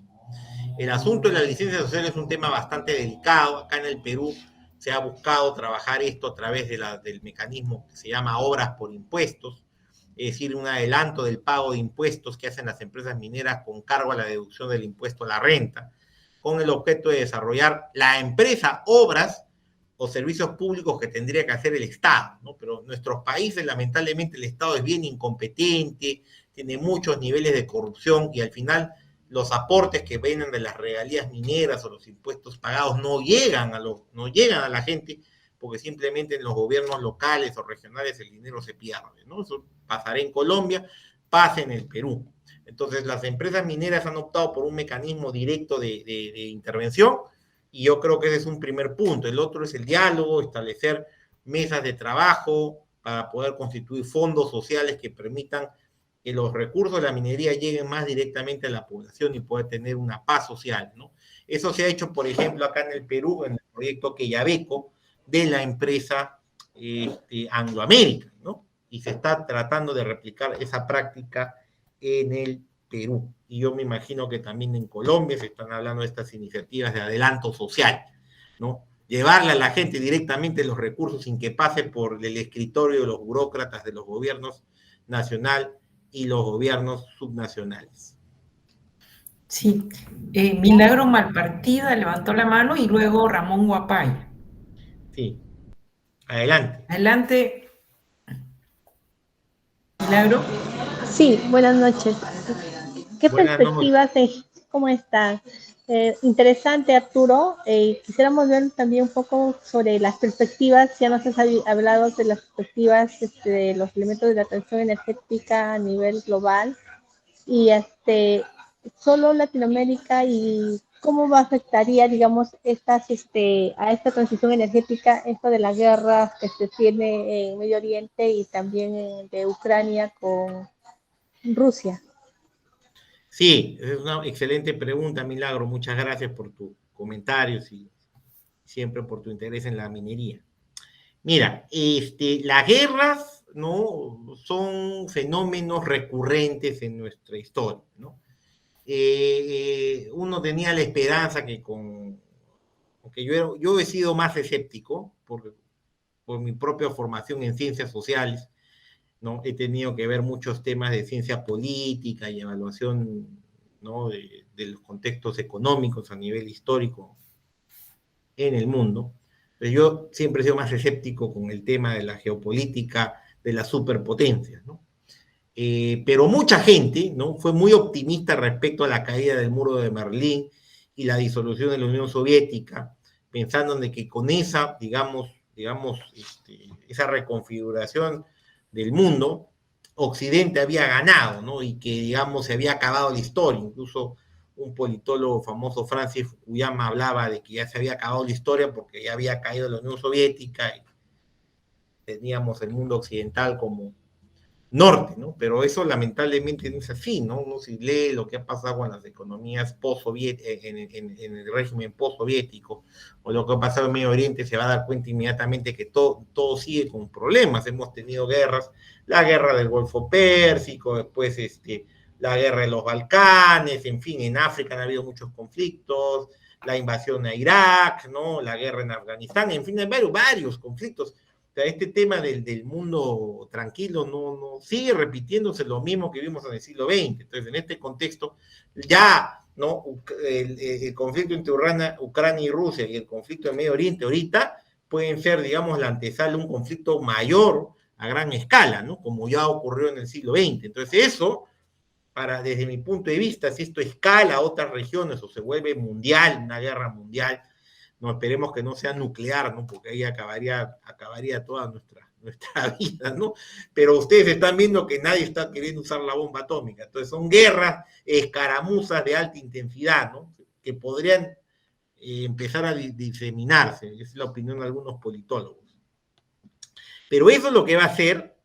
El asunto de la licencia social es un tema bastante delicado. Acá en el Perú se ha buscado trabajar esto a través del mecanismo que se llama obras por impuestos, es decir, un adelanto del pago de impuestos que hacen las empresas mineras con cargo a la deducción del impuesto a la renta, con el objeto de desarrollar la empresa obras o servicios públicos que tendría que hacer el Estado, ¿no? Pero en nuestros países, lamentablemente, el Estado es bien incompetente, tiene muchos niveles de corrupción y al final los aportes que vienen de las regalías mineras o los impuestos pagados no llegan a la gente, porque simplemente en los gobiernos locales o regionales el dinero se pierde, ¿no? Eso pasará en Colombia, pasa en el Perú. Entonces las empresas mineras han optado por un mecanismo directo de intervención y yo creo que ese es un primer punto. El otro es el diálogo, establecer mesas de trabajo para poder constituir fondos sociales que permitan que los recursos de la minería lleguen más directamente a la población y poder tener una paz social, ¿no? Eso se ha hecho, por ejemplo, acá en el Perú, en el proyecto Quellaveco, de la empresa Anglo American, ¿no? Y se está tratando de replicar esa práctica en el Perú. Y yo me imagino que también en Colombia se están hablando de estas iniciativas de adelanto social, ¿no? Llevarle a la gente directamente los recursos sin que pase por el escritorio de los burócratas de los gobiernos nacional y los gobiernos subnacionales. Sí, Milagro Malpartida levantó la mano y luego Ramón Guapay. Sí, adelante. Adelante, Milagro. Sí, buenas noches. ¿Qué Buenas perspectivas, cómo están? Interesante, Arturo. Quisiéramos ver también un poco sobre las perspectivas. Ya nos has hablado de las perspectivas de los elementos de la transición energética a nivel global y solo Latinoamérica y cómo afectaría, digamos, a esta transición energética, esto de la guerra que se tiene en Medio Oriente y también de Ucrania con Rusia. Sí, es una excelente pregunta, Milagro. Muchas gracias por tus comentarios y siempre por tu interés en la minería. Mira, las guerras, ¿no?, son fenómenos recurrentes en nuestra historia, ¿no? Uno tenía la esperanza que aunque yo he sido más escéptico por mi propia formación en ciencias sociales, ¿no? He tenido que ver muchos temas de ciencia política y evaluación, ¿no?, de los contextos económicos a nivel histórico en el mundo. Pero yo siempre he sido más escéptico con el tema de la geopolítica de las superpotencias, ¿no? Pero mucha gente, ¿no?, fue muy optimista respecto a la caída del muro de Berlín y la disolución de la Unión Soviética, pensando en que con esa, digamos, esa reconfiguración del mundo, Occidente había ganado, ¿no? Y que, digamos, se había acabado la historia. Incluso un politólogo famoso, Francis Fukuyama, hablaba de que ya se había acabado la historia porque ya había caído la Unión Soviética y teníamos el mundo occidental como norte, ¿no? Pero eso lamentablemente no es así, ¿no? Uno si lee lo que ha pasado con las economías en el régimen postsoviético o lo que ha pasado en Medio Oriente, se va a dar cuenta inmediatamente que todo sigue con problemas. Hemos tenido guerras, la guerra del Golfo Pérsico, después la guerra de los Balcanes, en fin, en África han habido muchos conflictos, la invasión a Irak, ¿no?, la guerra en Afganistán, en fin, hay varios conflictos. O sea, este tema del mundo tranquilo no sigue repitiéndose lo mismo que vimos en el siglo XX. Entonces, en este contexto, ya, ¿no?, el conflicto entre Ucrania y Rusia y el conflicto en Medio Oriente ahorita pueden ser, digamos, la antesala de un conflicto mayor a gran escala, ¿no?, como ya ocurrió en el siglo XX. Entonces, eso desde mi punto de vista, si esto escala a otras regiones o se vuelve mundial, una guerra mundial, no esperemos que no sea nuclear, ¿no? Porque ahí acabaría toda nuestra vida, ¿no? Pero ustedes están viendo que nadie está queriendo usar la bomba atómica. Entonces son guerras, escaramuzas de alta intensidad, ¿no? Que podrían empezar a diseminarse. Esa es la opinión de algunos politólogos. Pero eso lo que va a hacer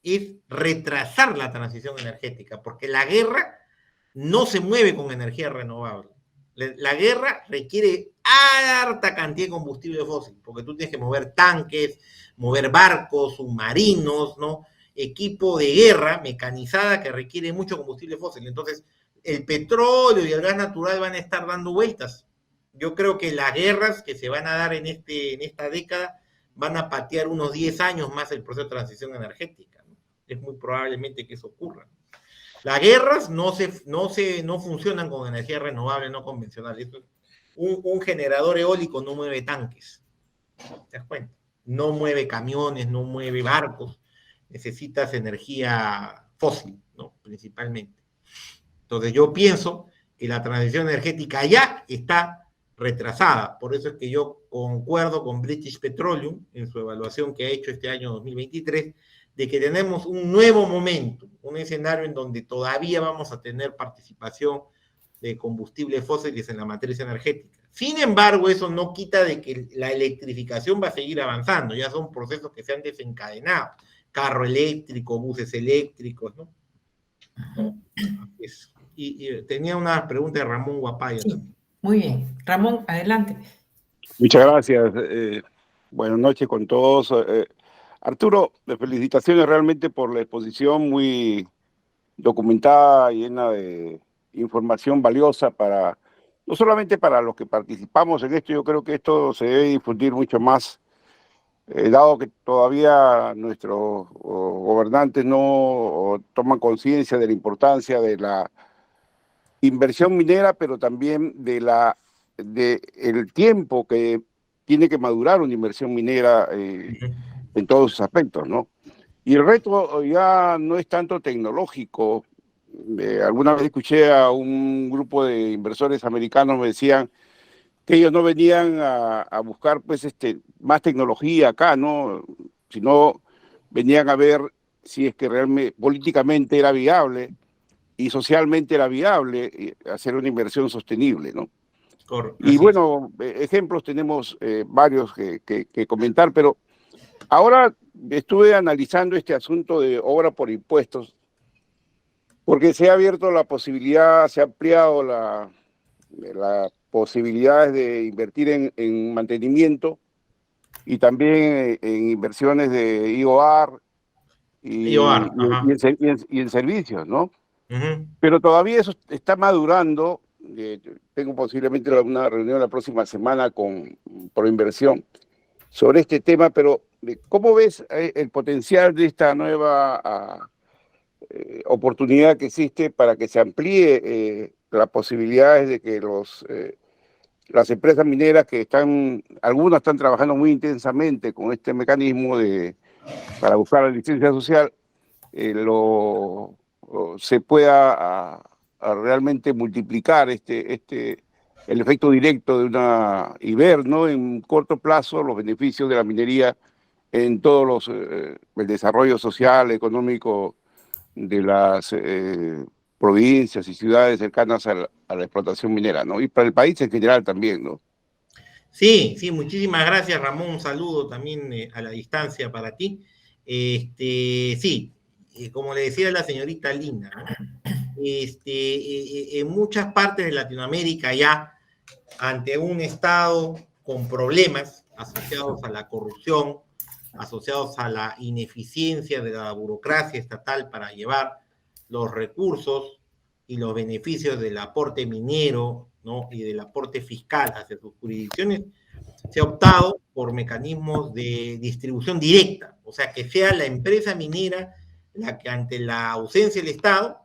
es retrasar la transición energética, porque la guerra no se mueve con energía renovable. La guerra requiere harta cantidad de combustible fósil, porque tú tienes que mover tanques, mover barcos, submarinos, ¿no? Equipo de guerra mecanizada que requiere mucho combustible fósil. Entonces, el petróleo y el gas natural van a estar dando vueltas. Yo creo que las guerras que se van a dar en esta década van a patear unos 10 años más el proceso de transición energética, ¿no? Es muy probablemente que eso ocurra. Las guerras no funcionan con energía renovable, no convencional. Un generador eólico no mueve tanques, ¿te das cuenta? No mueve camiones, no mueve barcos. Necesitas energía fósil, ¿no? Principalmente. Entonces yo pienso que la transición energética ya está retrasada. Por eso es que yo concuerdo con British Petroleum en su evaluación que ha hecho este año 2023, de que tenemos un nuevo momento, un escenario en donde todavía vamos a tener participación de combustibles fósiles en la matriz energética. Sin embargo, eso no quita de que la electrificación va a seguir avanzando, ya son procesos que se han desencadenado, carro eléctrico, buses eléctricos, ¿no? Y tenía una pregunta de Ramón Guapaya. Sí, muy bien. Ramón, adelante. Muchas gracias. Buenas noches con todos. Arturo, felicitaciones realmente por la exposición muy documentada, llena de información valiosa para, no solamente para los que participamos en esto, yo creo que esto se debe difundir mucho más, dado que todavía nuestros gobernantes no toman conciencia de la importancia de la inversión minera, pero también de el tiempo que tiene que madurar una inversión minera en todos sus aspectos, ¿no? Y el reto ya no es tanto tecnológico. Alguna vez escuché a un grupo de inversores americanos, me decían que ellos no venían a buscar pues más tecnología acá, ¿no? Sino venían a ver si es que realmente políticamente era viable y socialmente era viable hacer una inversión sostenible, ¿no? Y bueno, ejemplos tenemos varios que comentar, pero ahora estuve analizando este asunto de obra por impuestos, porque se ha abierto la posibilidad, se ha ampliado las posibilidades de invertir en mantenimiento y también en inversiones de IOR y en servicios, ¿no? Pero todavía eso está madurando. Tengo posiblemente una reunión la próxima semana con Proinversión sobre este tema, pero ¿cómo ves el potencial de esta nueva oportunidad que existe para que se amplíe las posibilidades de que las empresas mineras algunas están trabajando muy intensamente con este mecanismo para buscar la licencia social, se pueda realmente multiplicar el efecto directo y ver, ¿no?, en corto plazo los beneficios de la minería en todos el desarrollo social, económico de las provincias y ciudades cercanas a la explotación minera, ¿no? Y para el país en general también, ¿no? Sí, muchísimas gracias, Ramón. Un saludo también a la distancia para ti. Sí, como le decía la señorita Lina, ¿no? En muchas partes de Latinoamérica ya, ante un Estado con problemas asociados a la corrupción, asociados a la ineficiencia de la burocracia estatal para llevar los recursos y los beneficios del aporte minero, ¿no?, y del aporte fiscal hacia sus jurisdicciones, se ha optado por mecanismos de distribución directa, o sea, que sea la empresa minera la que ante la ausencia del Estado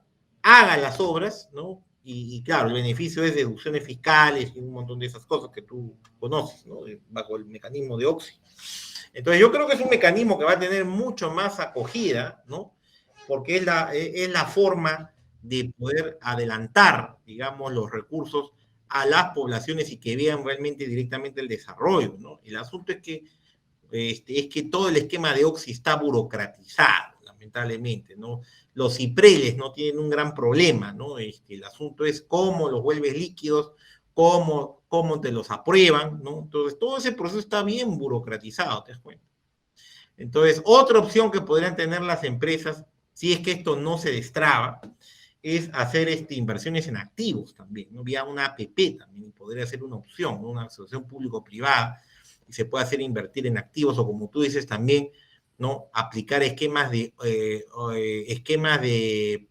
haga las obras, ¿no? Y claro, el beneficio es deducciones fiscales y un montón de esas cosas que tú conoces, ¿no?, bajo el mecanismo de OXI. Entonces yo creo que es un mecanismo que va a tener mucho más acogida, ¿no?, porque es la forma de poder adelantar, digamos, los recursos a las poblaciones y que vean realmente directamente el desarrollo, ¿no? El asunto es que todo el esquema de Oxy está burocratizado, lamentablemente, ¿no? Los IPRELES no tienen un gran problema, ¿no? El asunto es cómo los vuelves líquidos, cómo te los aprueban, ¿no? Entonces, todo ese proceso está bien burocratizado, ¿te das cuenta? Entonces, otra opción que podrían tener las empresas, si es que esto no se destraba, es hacer inversiones en activos también, ¿no? Vía una APP también podría ser una opción, ¿no? Una asociación público-privada, y se puede hacer invertir en activos, o como tú dices también, ¿no? Aplicar esquemas de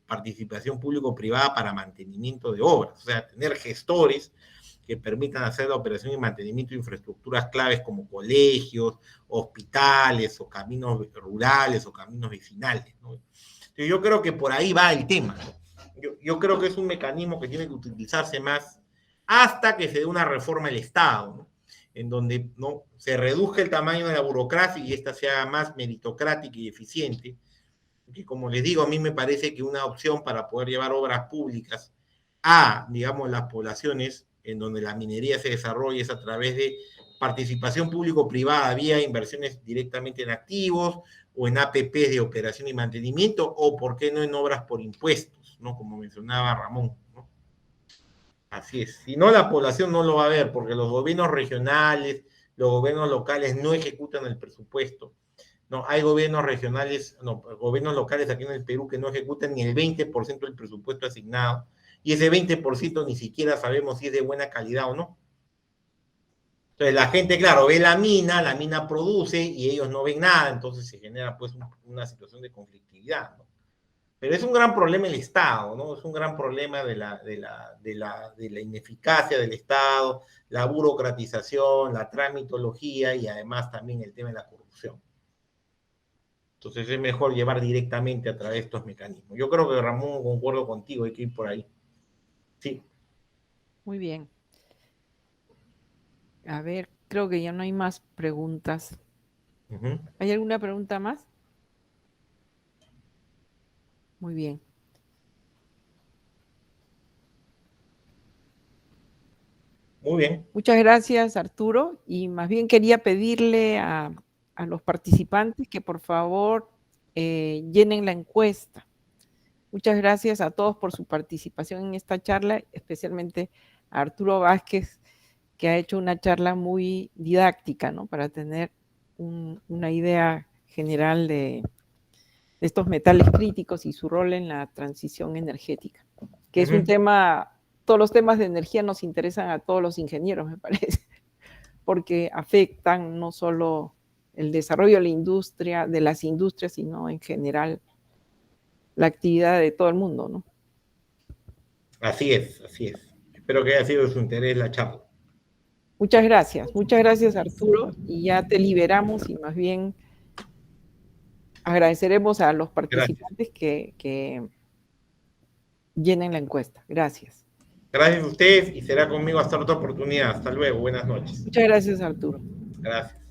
participación público-privada para mantenimiento de obras, o sea, tener gestores que permitan hacer la operación y mantenimiento de infraestructuras claves como colegios, hospitales, o caminos rurales, o caminos vecinales, ¿no? Entonces, yo creo que por ahí va el tema, ¿no? Yo creo que es un mecanismo que tiene que utilizarse más hasta que se dé una reforma del Estado, ¿no? En donde, ¿no?, se reduzca el tamaño de la burocracia y esta sea más meritocrática y eficiente, que, como les digo, a mí me parece que una opción para poder llevar obras públicas a, digamos, las poblaciones en donde la minería se desarrolla es a través de participación público-privada vía inversiones directamente en activos o en APPs de operación y mantenimiento, o por qué no en obras por impuestos, ¿no? Como mencionaba Ramón, ¿no? Así es. Si no, la población no lo va a ver, porque los gobiernos regionales, los gobiernos locales no ejecutan el presupuesto. No, hay gobiernos regionales, no, gobiernos locales aquí en el Perú que no ejecutan ni el 20% del presupuesto asignado, y ese 20% ni siquiera sabemos si es de buena calidad o no. Entonces la gente, claro, ve la mina produce y ellos no ven nada, entonces se genera pues una situación de conflictividad, ¿no? Pero es un gran problema el Estado, ¿no? Es un gran problema de la ineficacia del Estado, la burocratización, la tramitología y además también el tema de la corrupción. Entonces es mejor llevar directamente a través de estos mecanismos. Yo creo que, Ramón, concuerdo contigo, hay que ir por ahí. Sí. Muy bien. A ver, creo que ya no hay más preguntas. ¿Hay alguna pregunta más? Muy bien. Muy bien. Muchas gracias, Arturo. Y más bien quería pedirle a los participantes que por favor llenen la encuesta. Muchas gracias a todos por su participación en esta charla, especialmente a Arturo Vázquez, que ha hecho una charla muy didáctica, ¿no? Para tener una idea general de estos metales críticos y su rol en la transición energética, que es un tema, todos los temas de energía nos interesan a todos los ingenieros, me parece, porque afectan no solo el desarrollo de la industria, de las industrias, sino en general la actividad de todo el mundo, ¿no? Así es, así es. Espero que haya sido de su interés la charla. Muchas gracias Arturo, y ya te liberamos y más bien agradeceremos a los participantes que llenen la encuesta. Gracias. Gracias a ustedes y será conmigo hasta otra oportunidad. Hasta luego, buenas noches. Muchas gracias, Arturo. Gracias.